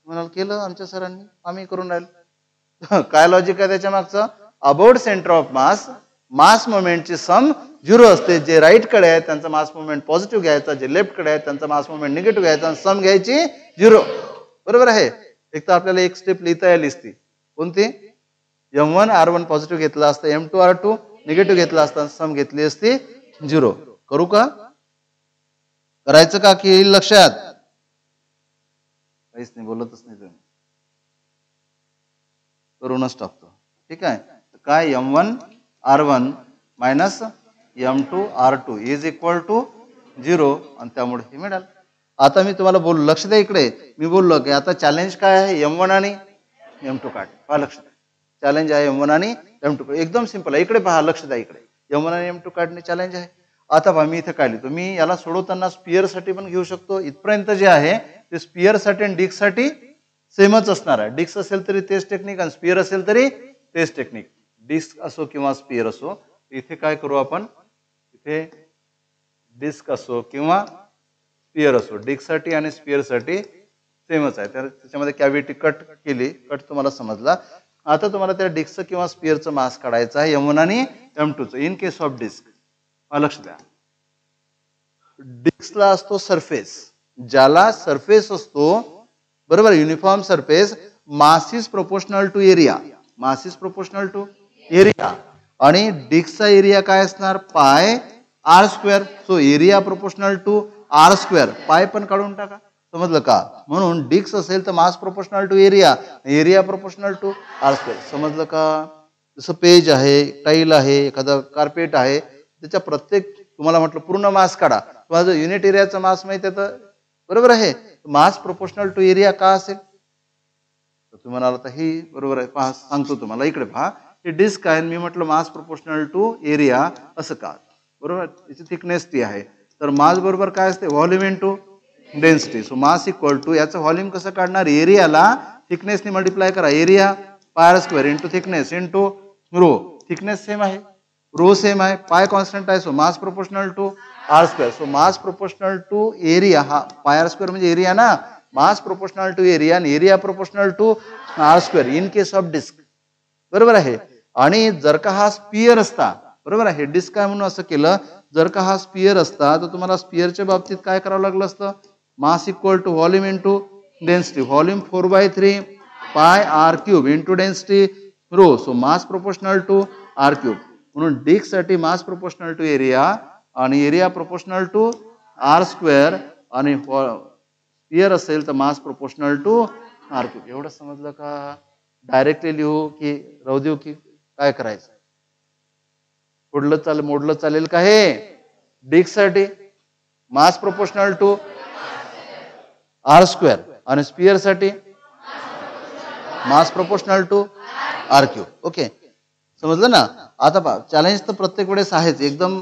म्हणाल केलं आमच्या सरांनी, आम्ही करून राहिलो. काय लॉजिक आहे त्याच्या मागचं, अबाउट सेंटर ऑफ मास, मास मोमेंटची सम 0 असते. जे राईट कडे आहे त्यांचा मास मोमेंट पॉझिटिव्ह घ्यायचा, जे लेफ्ट कडे आहे त्यांचा मास मोमेंट निगेटिव्ह घ्यायचा, आणि सम घ्यायची 0. बरोबर आहे. एक तर आपल्याला एक स्टेप लिहिता येईल असती, कोणती, M1 R1 पॉझिटिव्ह घेतला असता, M2 R2 निगेटिव्ह घेतला असता, सम घेतली असती 0. करू का, करायचं का की येईल लक्षात, काहीच नाही, बोलतच नाही तुम्ही, करूनच टाकतो. ठीक आहे. काय, M1 R1 minus M2 R2 is equal to 0, आणि त्यामुळे हे मिळालं. आता मी तुम्हाला बोललो, लक्ष द्या इकडे, मी बोललो की आता चॅलेंज काय आहे, M1 आणि M2 काढ. पहा, लक्ष द्या, चॅलेंज आहे M1 आणि M2. एकदम सिंपल आहे. इकडे पहा, लक्ष द्या इकडे, M1 आणि M2 काढणे चॅलेंज आहे. आता पहा, मी इथे काय लिहितो, मी याला सोडवताना स्पिअर साठी पण घेऊ शकतो. इथपर्यंत जे आहे ते स्पिअर साठी आणि डिस्क साठी सेमच असणार आहे. डिस्क असेल तरी तेच टेक्निक, आणि स्पिअर असेल तरी तेच टेक्निक. डिस्क असो किंवा स्पिअर असो, इथे काय करू आपण, इथे डिस्क असो किंवा स्पिअर असो, डिस्क साठी आणि स्पिअर साठी सेमच आहे. तर त्याच्यामध्ये कॅव्हिटी कट केली, कट तुम्हाला समजला. आता तुम्हाला त्या डिस्क किंवा स्पिअरचं मास काढायचं आहे, M1 आणि M2चं. इन केस ऑफ डिस्क, लक्ष द्या, डिस्कला असतो सरफेस, ज्याला सरफेस असतो, बरोबर, uniform surface, mass is proportional to area, mass is proportional to area. आणि डिस्कचा एरिया काय असणार, pi R². So area proportional to R². Pi पण काढून टाका, समजलं का. म्हणून डिस्क असेल तर mass proportional to area, area proportional to R². समजलं का. जसं पेज आहे, टाईल आहे, एखादा कार्पेट आहे, त्याच्या प्रत्येक, तुम्हाला म्हटलं पूर्ण मास काढा, तुम्हाला जर युनिट एरियाचा मास माहिती आहे तर, बरोबर आहे, मास प्रोपोर्शनल टू एरिया का असेल, तर तुम्ही म्हणाल आता ही बरोबर आहे, पहा सांगतो तुम्हाला, इकडे पहा, हे डिस्क आहे, मी म्हटलं मास प्रोपोर्शनल टू एरिया असं का, बरोबर, याची थिकनेस टी आहे, तर मास बरोबर काय असते, volume into density. So mass equal to, याचं व्हॉल्यूम कसं काढणार, एरियाला थिकनेसने मल्टिप्लाय करा, area pi square into thickness into rho, thickness same आहे, रो सेम आहे, पाय कॉन्स्टंट आहे, so mass proportional to r square. So mass proportional to area, हा पाय आर स्क्वेअर म्हणजे एरिया ना, मास प्रोपोर्शनल टू एरिया आणि area proportional to r square in case of disc, बरोबर आहे. आणि जर का हा स्पियर असता, बरोबर आहे, डिस्क काय म्हणून असं केलं, जर का हा स्पियर असता तर तुम्हाला स्पियरच्या बाबतीत काय करावं लागलं असतं, mass equal to volume into density, volume 4/3 pi r cube into density rho, so mass proportional to r cube. म्हणून डिस्क साठी मास प्रोपोर्शनल टू एरिया आणि area proportional to r square, आणि स्पियर असेल तर mass proportional to r cube. एवढं समजलं का, डायरेक्टली लिहू की राहू देऊ की काय करायचं, मोडलं चालेल का, हे डिस्क साठी mass proportional to r square आणि स्पियर साठी mass proportional to r cube. Okay, समजलं ना. आता पहा, चॅलेंज तर प्रत्येक वेळेस आहेच, एकदम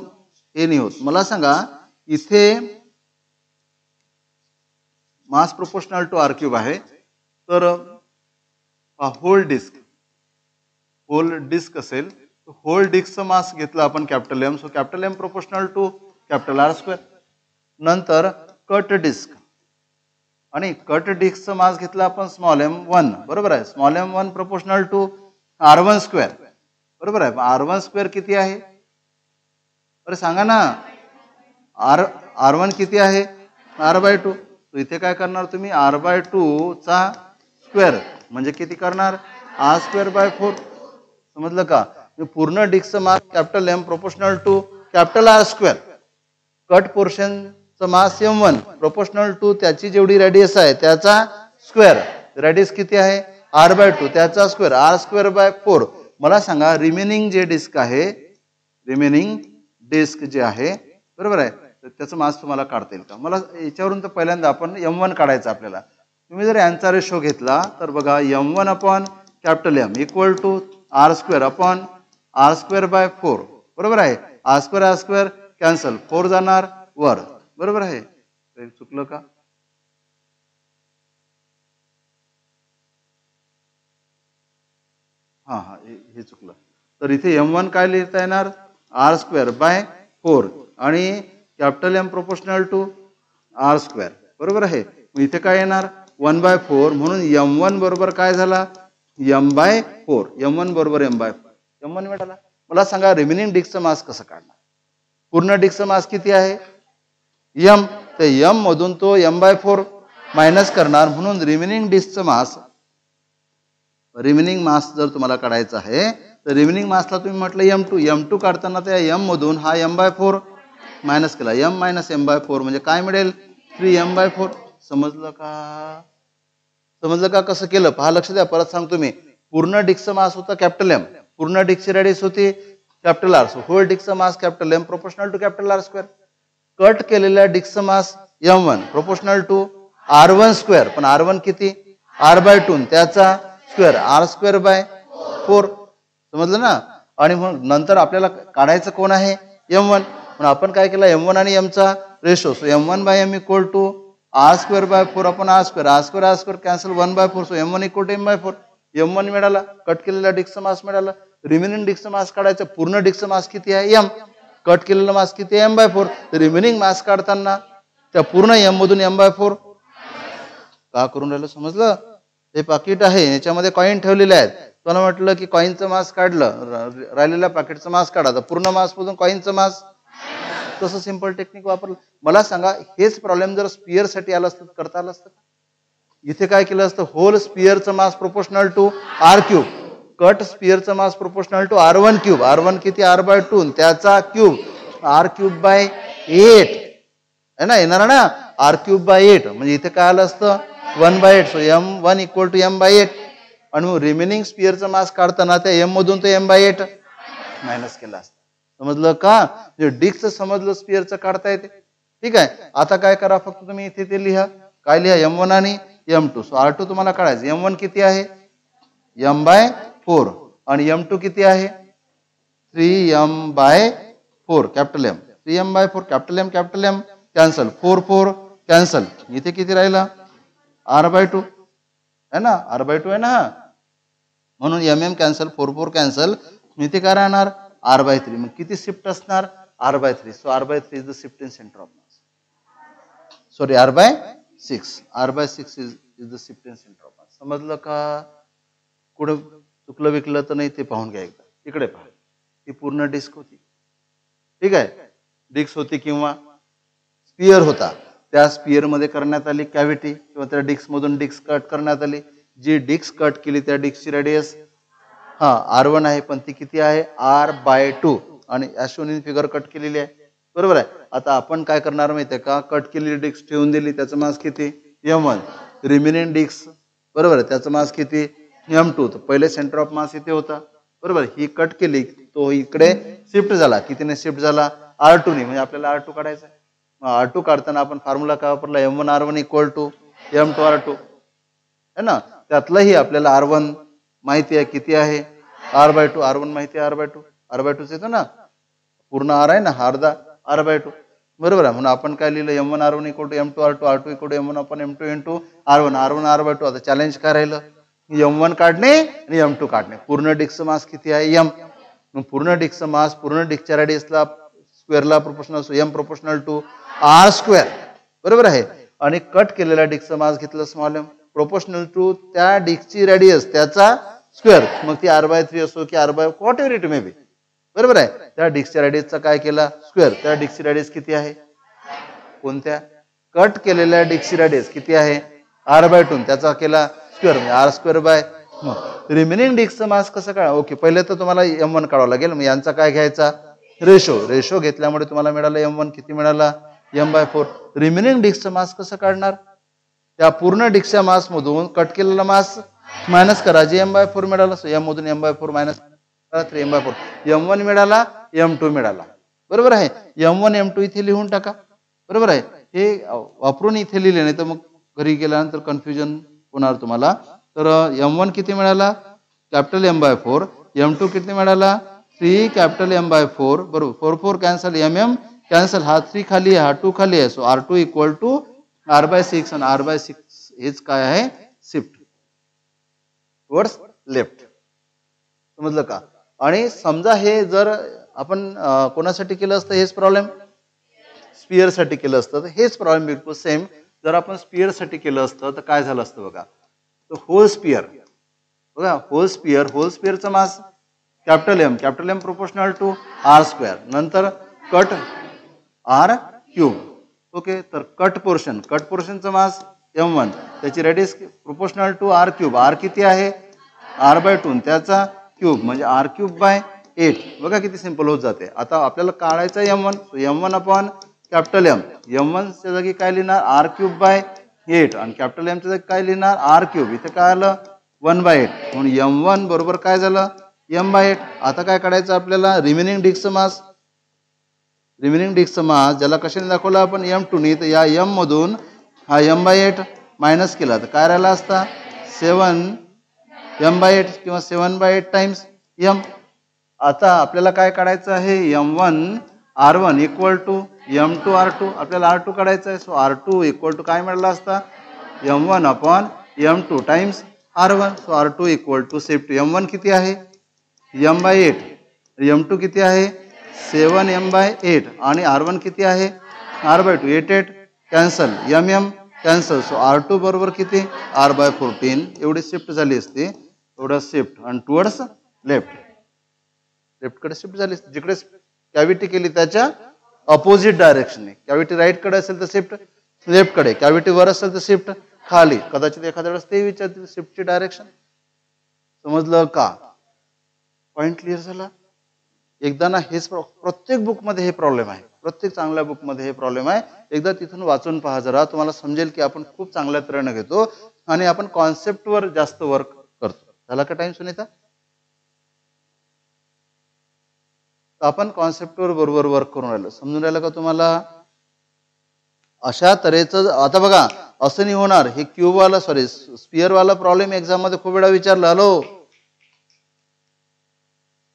हे नाही होत. मला सांगा, इथे mass proportional to r cube आहे, तर होल डिस्क असेल, होल डिस्कचं मास घेतलं आपण capital M, so capital M proportional to capital R square. नंतर कट डिस्क, आणि कट डिस्कचं मास घेतलं आपण स्मॉल m1, बरोबर आहे, small m1 proportional to r1 square, बरोबर आहे. r1 स्क्वेअर किती आहे, अरे सांगा ना, r1 किती आहे, r/2. तो इथे काय करणार तुम्ही, r/2 चा स्क्वेअर म्हणजे किती करणार, r²/4. समजलं का, पूर्ण डिस्कचं mass capital M proportional to capital R square, cut पोर्शनचं मास m1 प्रोपोर्शनल टू त्याची जेवढी रेडियस आहे त्याचा स्क्वेअर, रेडियस किती आहे r/2 त्याचा स्क्वेअर, r²/4. मला सांगा, रिमेनिंग जे डिस्क आहे, रिमेनिंग डिस्क जे आहे, बरोबर आहे, तर त्याचं मास तुम्हाला काढता येईल का. मला याच्यावरून तर पहिल्यांदा आपण m1 काढायचं आपल्याला. तुम्ही जर यांचा रेशो घेतला तर बघा, m1 upon capital M equal to r² upon r²/4, बरोबर आहे. r² कॅन्सल, 4 जाणार वर, बरोबर आहे. चुकलं का, हा हा हे चुकलं. तर इथे m1 काय लिहिता येणार, r²/4 आणि capital M proportional to r², बरोबर आहे. इथे काय येणार 1/4, म्हणून m1 बरोबर काय झाला, m/4, m1 बरोबर m/4, m1 मिळाला. मला सांगा, रिमेनिंग डिस्कचं मास कसं काढणार, पूर्ण डिस्कचं मास किती आहे m, ते m मधून तो m/4 मायनस करणार, म्हणून रिमेनिंग डिस्कचं मास, रिमेनिंग मास जर तुम्हाला काढायचं आहे तर रिमेनिंग मासला तुम्ही म्हटलं m2 काढताना त्या m मधून हा m/4 मायनस केला, m मायनस m/4 म्हणजे काय मिळेल, 3m/4. समजलं का, समजलं का कसं केलं, पहा, लक्ष द्या, परत सांगतो मी. पूर्ण डिस्कचं मास होता कॅपिटल एम, पूर्ण डिस्कची रेडियस होती कॅपिटल आर, सो होल डिस्कचं mass capital M proportional to capital R square. Cut केलेल्या डिस्कचं mass m1 proportional to r1 square, पण r1 किती, r/2 त्याचा स्क्वेअर, r²/4. समजलं ना. आणि मग नंतर आपल्याला काढायचं कोण आहे, m1, म्हणून आपण काय केलं, m1 आणि m चा ratio, so m1/m equal to r²/4 आपण r² cancel, 1/4, so m1 equal to m/4. m1 मिळाला, कट केलेला डिस्कचा मास मिळाला. रिमेनिंग डिस्कचा मास काढायचं, पूर्ण डिस्कचा मास किती आहे m, कट केलेला मास किती आहे m/4. तर रिमेनिंग मास काढताना त्या पूर्ण m मधून m/4 का करून राहिलं, समजलं. हे पाकिट आहे, याच्यामध्ये कॉईन ठेवलेले आहेत, तुम्हाला म्हटलं की कॉईनचं मास काढलं, राहिलेल्या पाकिटचं मास काढा, तर पूर्ण मास मधून कॉईनचं मास, तसं सिंपल टेक्निक वापरलं. मला सांगा, हेच प्रॉब्लेम जर स्पियर साठी आलं असतं करता आलं असतं. इथे काय केलं असतं, होल स्पियरचं mass proportional to r³, cut स्पियरचं mass proportional to r1 cube, r1 किती r/2 त्याचा क्यूब, r³/8 आहे ना, येणार ना, r³/8 म्हणजे इथे काय आलं असतं 1/8, so m1 equal to m/8. आणि रिमेनिंग स्पियरचं मास काढताना त्या m मधून तो m/8 मायनस केला असतं. समजलं का, जे डिस्कचं समजलं, स्पियरचं काढता येते. ठीक आहे, आता काय करा, फक्त तुम्ही इथे ते लिहा, काय लिहा, m1 आणि m2. सो r2 तुम्हाला काढायचं, m1 किती आहे m/4 आणि m2 किती आहे 3m/4 capital M 3m/4 capital M cancel 4 cancel इथे किती राहिला r/2 है ना r/2 आहे ना हा म्हणून mm कॅन्सल 4 कॅन्सल इथे काय राहणार r/3 मग किती शिफ्ट असणार r/3 so r/3 is the shift in centre of mass sorry r/6 is the shift in centre of मास समजलं का कुठं चुकलं विकलं तर नाही ते पाहून घ्या एकदा इकडे पहा ही पूर्ण डिस्क होती ठीक आहे डिस्क होती किंवा स्पियर होता त्या स्पियर मध्ये करण्यात आली कॅव्हिटी किंवा त्या डिस्क मधून डिस्क कट करण्यात आली जी डिस्क कट केली त्या डिस्कची रेडियस हा r1 आहे पण ती किती आहे r/2 आणि ॲशोनिन फिगर कट केलेली आहे बरोबर आहे आता आपण काय करणार माहितीये का कट केलेली डिस्क ठेवून दिली त्याचं मास किती m1 रिमेनिंग डिस्क बरोबर आहे त्याचं मास किती m2 तर पहिले सेंटर ऑफ मास इथे होता बरोबर ही कट केली तो इकडे शिफ्ट झाला कितीने शिफ्ट झाला r2 ने म्हणजे आपल्याला r2 काढायचा आहे r2 काढताना आपण फॉर्म्युला काय वापरला m1 r1 = m2 r2 है ना त्यातलंही आपल्याला r1 माहिती आहे किती आहे r/2 r1 माहिती आहे r/2 येतो ना पूर्ण r आहे ना अर्धा r/2 बरोबर आहे म्हणून आपण काय लिहिलं m1 r1 = m2 r2 r2 = m1/m2 * r1 r/2 आता चॅलेंज काय राहिलं m1 काढणे आणि m2 काढणे पूर्ण डिस्कचं मास किती आहे m मग पूर्ण डिस्कचं मास पूर्ण डिस्कच्या रेडियसला स्क्वेअरला प्रोपोर्शनल असतो m प्रोपोर्शनल टू r² बरोबर आहे आणि कट केलेल्या डिस्कचं मास घेतलं स्मॉल m प्रोपोर्शनल टू त्या डिस्कची रेडियस त्याचा स्क्वेअर मग ती r/3 असो की r/व्हॉट एव्हर इट मे बी बरोबर आहे त्या डिस्कच्या रेडियसचा काय केला स्क्वेअर त्या डिस्कची रेडियस किती आहे कोणत्या कट केलेल्या डिस्कची रेडियस किती आहे r/2 त्याचा केला स्क्वेअर म्हणजे r² रिमेनिंग डिस्कचं मास कसं काढा ओके पहिले तर तुम्हाला m1 काढावं लागेल मग यांचा काय घ्यायचा रेशो घेतल्यामुळे तुम्हाला मिळालं m1 किती मिळाला m/4 रिमेनिंग डिस्कचं मास कसं काढणार त्या पूर्ण डिस्कच्या मास मधून कट केलेला मास मायनस करा जे m/4 मिळाला सो m मधून m/4 मायनस 3 m/4 m1 मिळाला m2 मिळाला बरोबर आहे m1 m2 इथे लिहून टाका बरोबर आहे हे वापरून इथे लिहिले नाही तर मग घरी गेल्यानंतर कन्फ्युजन होणार तुम्हाला तर m1 किती मिळाला कॅपिटल m/4 m2 किती मिळाला 3 कॅपिटल m/4 बरोबर 4 कॅन्सल mm कॅन्सल हा 3 खाली आहे हा 2 खाली आहे सो r2 = r/6 आणि r/6 हेच काय आहे शिफ्ट टुवर्ड्स लेफ्ट समजलं का आणि समजा हे जर आपण कोणासाठी केलं असतं हेच प्रॉब्लेम स्पियर साठी केलं असतं तर हेच प्रॉब्लेम बिलकुल सेम जर आपण स्पियर साठी केलं असतं तर काय झालं असतं बघा तर होल स्पियरचा mass capital M proportional to r² नंतर कट r³ ओके तर कट पोर्शनचा मास m1 त्याची radius proportional to r³ r किती आहे r/2 त्याचा क्यूब म्हणजे r³/8 बघा किती सिंपल होत जाते आता आपल्याला काढायचं m1 so m1 upon capital m1 च्या जागी काय लिहिणार r³/8 आणि कॅपिटल M च्या जागी काय लिहिणार r³ इथे काय आलं 1/8 म्हणून m1 बरोबर काय झालं m/8 आता काय काढायचं आपल्याला रिमेनिंग डिस्कचं मास ज्याला कशाने दाखवलं आपण m2 ने तर या m मधून हा m/8 मायनस केला तर काय राहिला असता 7m/8 किंवा 7/8 टाइम्स m आता आपल्याला काय काढायचं आहे m1 r1 = m2 r2 आपल्याला r2 काढायचं आहे सो r2 = काय मिळाला असता m1 upon m2 times r1 so r2 = shift m1 किती आहे m/8 m2 किती आहे 7m/8 आणि r1 किती आहे r/2 8 cancel mm cancel so r2 बरोबर किती r/14 एवढी शिफ्ट झाली असते एवढा शिफ्ट आणि टुवर्ड्स लेफ्ट कडे शिफ्ट झाली जिकडे कॅव्हिटी केली त्याच्या अपोजिट डायरेक्शनने कॅव्हिटी राईट कडे असेल तर शिफ्ट लेफ्ट कडे कॅव्हिटी वर असेल तर शिफ्ट खाली कदाचित एखाद्या वेळेस ते विचारतील शिफ्टची डायरेक्शन समजलं का पॉइंट क्लिअर झाला एकदा ना हेच प्रत्येक बुक मध्ये हे प्रॉब्लेम आहे प्रत्येक चांगल्या बुक मध्ये हे प्रॉब्लेम आहे एकदा तिथून वाचून पहा जरा तुम्हाला समजेल की आपण खूप चांगल्या तऱ्हेने घेतो आणि आपण कॉन्सेप्ट वर जास्त वर्क करतो झाला का टाइम सुनीता आपण कॉन्सेप्ट वर बरोबर वर्क करून राहिलो समजून राहिलं का तुम्हाला अशा तऱ्हेचं आता बघा असं नाही होणार हे क्यूब वाला सॉरी स्पियर वाला प्रॉब्लेम एक्झाम मध्ये खूप वेळा विचारला हॅलो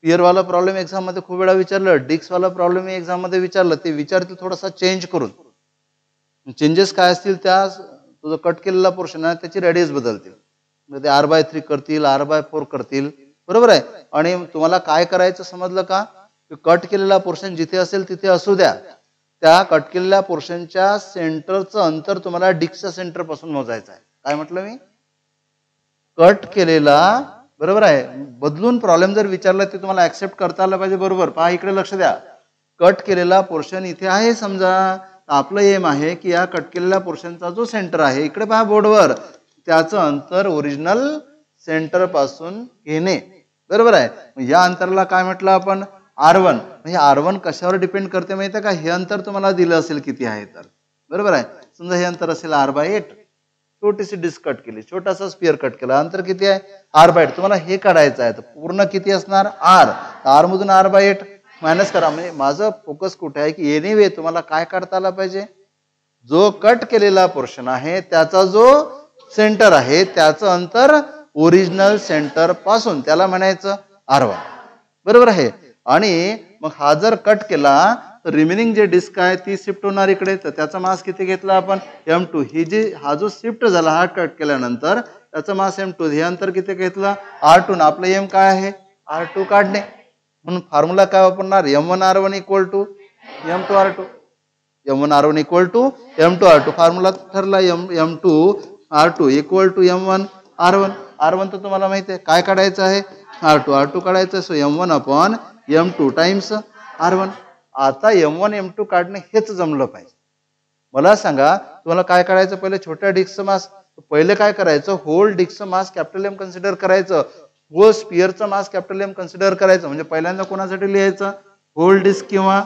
स्पिअरवाला प्रॉब्लेम एक्झाम मध्ये खूप वेळा विचारलं, डिस्कवाला प्रॉब्लेम एक्झाम मध्ये विचारलं, ते विचारतील थोडासा चेंज करून. चेंजेस काय असतील त्या तुझं कट केलेला पोर्शन आहे त्याची रेडियस बदलतील, म्हणजे r/3 करतील, r/4 करतील, बरोबर आहे. आणि तुम्हाला काय करायचं समजलं का, कट केलेला पोर्शन जिथे असेल तिथे असू द्या, त्या कट केलेल्या पोर्शनच्या सेंटरचं अंतर तुम्हाला डिस्कच्या सेंटर पासून मोजायचं आहे. काय म्हटलं मी, कट केलेला, बरोबर आहे. बदलून प्रॉब्लेम जर विचारला ते तुम्हाला ऍक्सेप्ट करता आलं पाहिजे, बरोबर. पहा इकडे लक्ष द्या, कट केलेला पोर्शन इथे आहे समजा, आपलं एम आहे की या कट केलेल्या पोर्शनचा जो सेंटर आहे, इकडे पहा बोर्डवर, त्याचं अंतर ओरिजिनल सेंटर पासून घेणे, बरोबर आहे. या अंतराला काय म्हटलं आपण, r1. म्हणजे r1 कशावर डिपेंड करते माहिती आहे का, हे अंतर तुम्हाला दिलं असेल किती आहे तर, बरोबर आहे. समजा हे अंतर असेल r/8, छोटीशी डिस्क कट केली, छोटासा स्पिअर कट केला, अंतर किती आहे r/8. तुम्हाला हे काढायचं आहे तर पूर्ण किती असणार r मधून r/8 मायनस करा. म्हणजे माझं फोकस कुठे आहे की एनिवे तुम्हाला काय काढता आला पाहिजे, जो कट केलेला पोर्शन आहे त्याचा जो सेंटर आहे त्याचं अंतर ओरिजिनल सेंटर पासून, त्याला म्हणायचं r1, बरोबर आहे. आणि मग हा जर कट केला तर रिमेनिंग जे डिस्क आहे ती शिफ्ट होणार इकडे, तर त्याचा मास किती घेतला आपण m2. ही जी हा जो शिफ्ट झाला हा कट केल्यानंतर त्याचा मास m2, हे अंतर किती घेतलं r2. आपलं एम काय आहे r2 काढणे, म्हणून फॉर्म्युला काय वापरणार, m1r1 equal to m2r2, m1r1 equal to m2r2. Formula ठरला m2r2 equal to m1r1. r1 तर तुम्हाला माहिती आहे काय काढायचं आहे, r2 काढायचं. So m1 upon m2 times r1. आता m1 m2 काढणे हेच जमलं पाहिजे. मला सांगा तुम्हाला काय काढायचं, पहिले छोट्या डिस्कचं मास, पहिले काय करायचं, होल डिस्कचं मास कॅपिटल एम कन्सिडर करायचं, होल स्पिअरचं मास कॅपिटल एम कन्सिडर करायचं. म्हणजे पहिल्यांदा कोणासाठी लिहायचं, होल डिस्क किंवा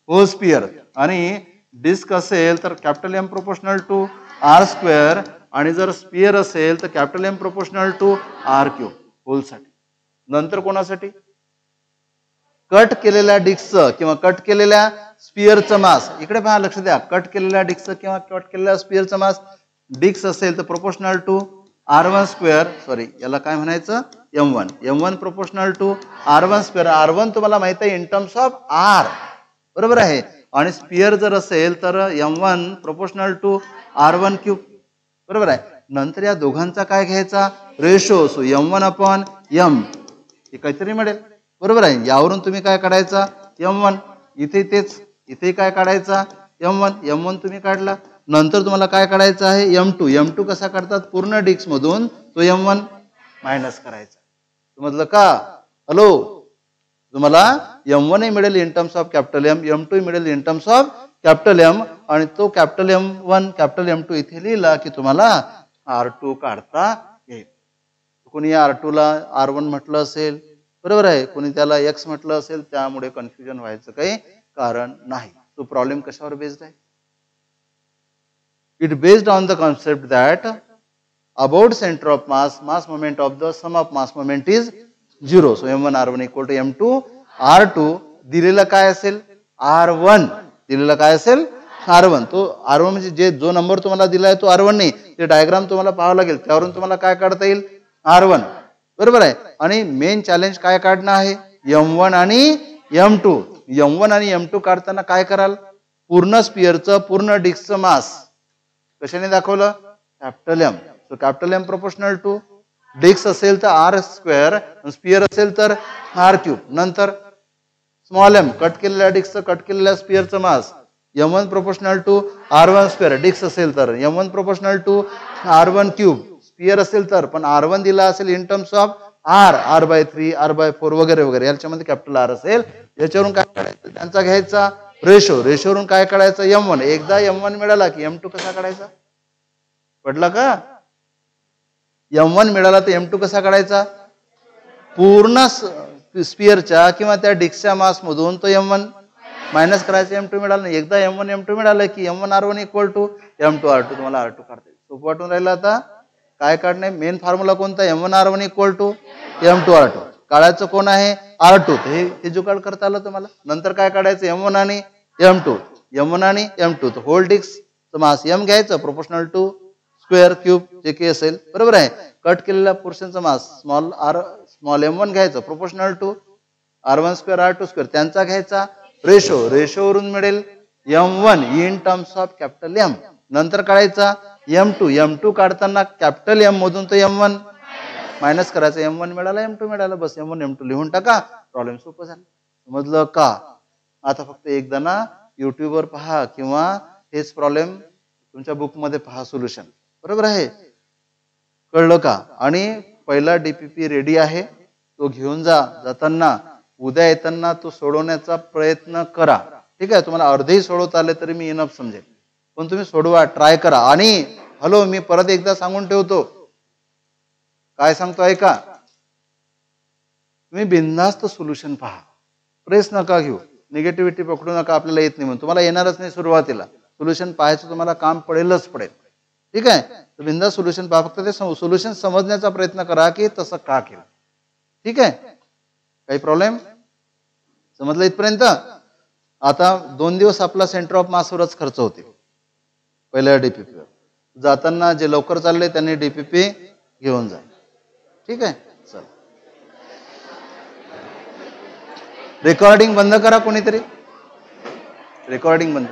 होल स्पिअर. आणि डिस्क असेल तर capital M proportional to r², आणि जर स्पिअर असेल तर capital M proportional to r³ होलसाठी. नंतर कोणासाठी, कट केलेल्या डिस्कचं किंवा कट केलेल्या स्पिअरचं मास. इकडे पहा लक्ष द्या, कट केलेल्या डिस्कचं किंवा कट केलेल्या स्पिअरचं मास, डिस्क असेल तर प्रोपोर्शनल टू r1², सॉरी याला काय म्हणायचं m1 proportional to r1². r1 तुम्हाला माहिती आहे इन टर्म्स ऑफ r, बरोबर आहे. आणि स्पिअर जर असेल तर m1 प्रोपोर्शनल टू r1³, बरोबर आहे. नंतर या दोघांचा काय घ्यायचा ratio, so m1 upon m, हे काहीतरी मिळेल, बरोबर आहे. यावरून तुम्ही काय काढायचा m1, इथे तेच इथे काय काढायचा m1 तुम्ही काढला. नंतर तुम्हाला काय काढायचं आहे m2 कसा काढतात, पूर्ण डिस्क मधून तो m1 मायनस करायचा. समजलं का, हॅलो. तुम्हाला m1 मिळेल in terms of capital M, m2 मिळेल in terms of capital M, आणि तो कॅपिटल m1 कॅपिटल m2 इथे लिहिला की तुम्हाला r2 काढता येईल. कोणी r2 ला r1 म्हटलं असेल, बरोबर आहे, कोणी त्याला x म्हटलं असेल, त्यामुळे कन्फ्युजन व्हायचं काही कारण नाही. तो प्रॉब्लेम कशावर बेस्ड आहे, it based on the concept that about centre of mass, mass moment of the sum of mass moment is 0. So m1 r1 equal to m2 r2. दिलेला काय असेल r1, दिलेला काय असेल r1. तो r1 म्हणजे जो नंबर तुम्हाला दिलाय तो r1 नाही, ते डायग्राम तुम्हाला पाहावं लागेल, त्यावरून तुम्हाला काय काढता येईल r1, बरोबर आहे. आणि मेन चॅलेंज काय काढणं आहे m1 आणि m2. m1 आणि m2 काढताना काय कराल, पूर्ण स्पिअरचं पूर्ण डिस्कचं मास कशाने दाखवलं, capital M. So capital M proportional to disc असेल तर r², स्पिअर असेल तर r³. नंतर स्मॉल एम, कट केलेल्या डिस्कचं कट केलेल्या स्पिअरचं mass m1 proportional to r1², disc असेल तर m1 proportional to r1³, sphere असेल तर, पण r1 दिला असेल in terms of r/3 r/4 वगैरे वगैरे, याच्यामध्ये कॅपिटल r असेल. याच्यावरून काय काढायचं, त्यांचा घ्यायचा रेशो, रेशोवरून काय काढायचं m1. एकदा m1 मिळाला की m2 कसा काढायचा, पडला का, m1 मिळाला तर m2 कसा काढायचा, पूर्ण स्पिअरच्या किंवा त्या डिस्कच्या मास मधून तो m1 मायनस करायचा, m2 मिळाला नाही. एकदा m1 m2 मिळालं की m1 r1 equal to m2 r2. तुम्हाला r2 काढता येईल. सोपं वाटून राहिलं. आता काय काढणे, मेन फॉर्म्युला कोणता, m1 r1 equal to m2 r2. काढायचं कोण आहे r2, हे जुगाड करता आलं तुम्हाला. नंतर काय काढायचं m1 आणि m2, तर होल डिस्क मास m घ्यायचं प्रोपोर्शनल टू स्क्वेअर क्यूब जे काही असेल, बरोबर आहे. कट केलेल्या पोर्शनचा मास स्मॉल m1 घ्यायचं proportional to R1 square R2 square त्यांचा घ्यायचा रेशो, रेशोवरून मिळेल M1 in terms of capital M. नंतर काढायचा M2 काढताना कॅपिटल M मधून तो M1 मायनस करायचं, M1 मिळाला M2 मिळाला, बस M1 M2 लिहून टाका, प्रॉब्लेम सोपं झाला. समजलं का? आता फक्त एकदा ना युट्यूबवर पहा किंवा हेच प्रॉब्लेम तुमच्या बुक मध्ये पहा सोल्युशन. बरोबर आहे, कळलं का? आणि पहिला DPP रेडी आहे, तो घेऊन जाताना उद्या येताना तो सोडवण्याचा प्रयत्न करा. ठीक आहे, तुम्हाला अर्धेही सोडवता आले तरी मी इनफ समजेल, पण तुम्ही सोडवा, ट्राय करा. आणि हॅलो, मी परत एकदा सांगून ठेवतो, काय सांगतो ऐका, तुम्ही बिनधास्त सोल्युशन पहा, प्रेस नका घेऊ, निगेटिव्हिटी पकडू नका, आपल्याला येत नाही म्हणून तुम्हाला येणारच नाही. सुरुवातीला सोल्युशन पाहायचं तुम्हाला काम पडेलच पडेल. ठीक आहे, तर बिनधास्त सोल्युशन पहा, फक्त ते सोल्युशन समजण्याचा प्रयत्न करा की तसं का केलं. ठीक आहे, काही प्रॉब्लेम? समजलं इथपर्यंत? आता 2 दिवस आपला सेंटर ऑफ मासवरच खर्च होते पहिल्या DPP वर. जाताना जे लवकर चालले त्यांनी DPP घेऊन जा. ठीक आहे, चल रेकॉर्डिंग बंद करा, कोणीतरी रेकॉर्डिंग बंद.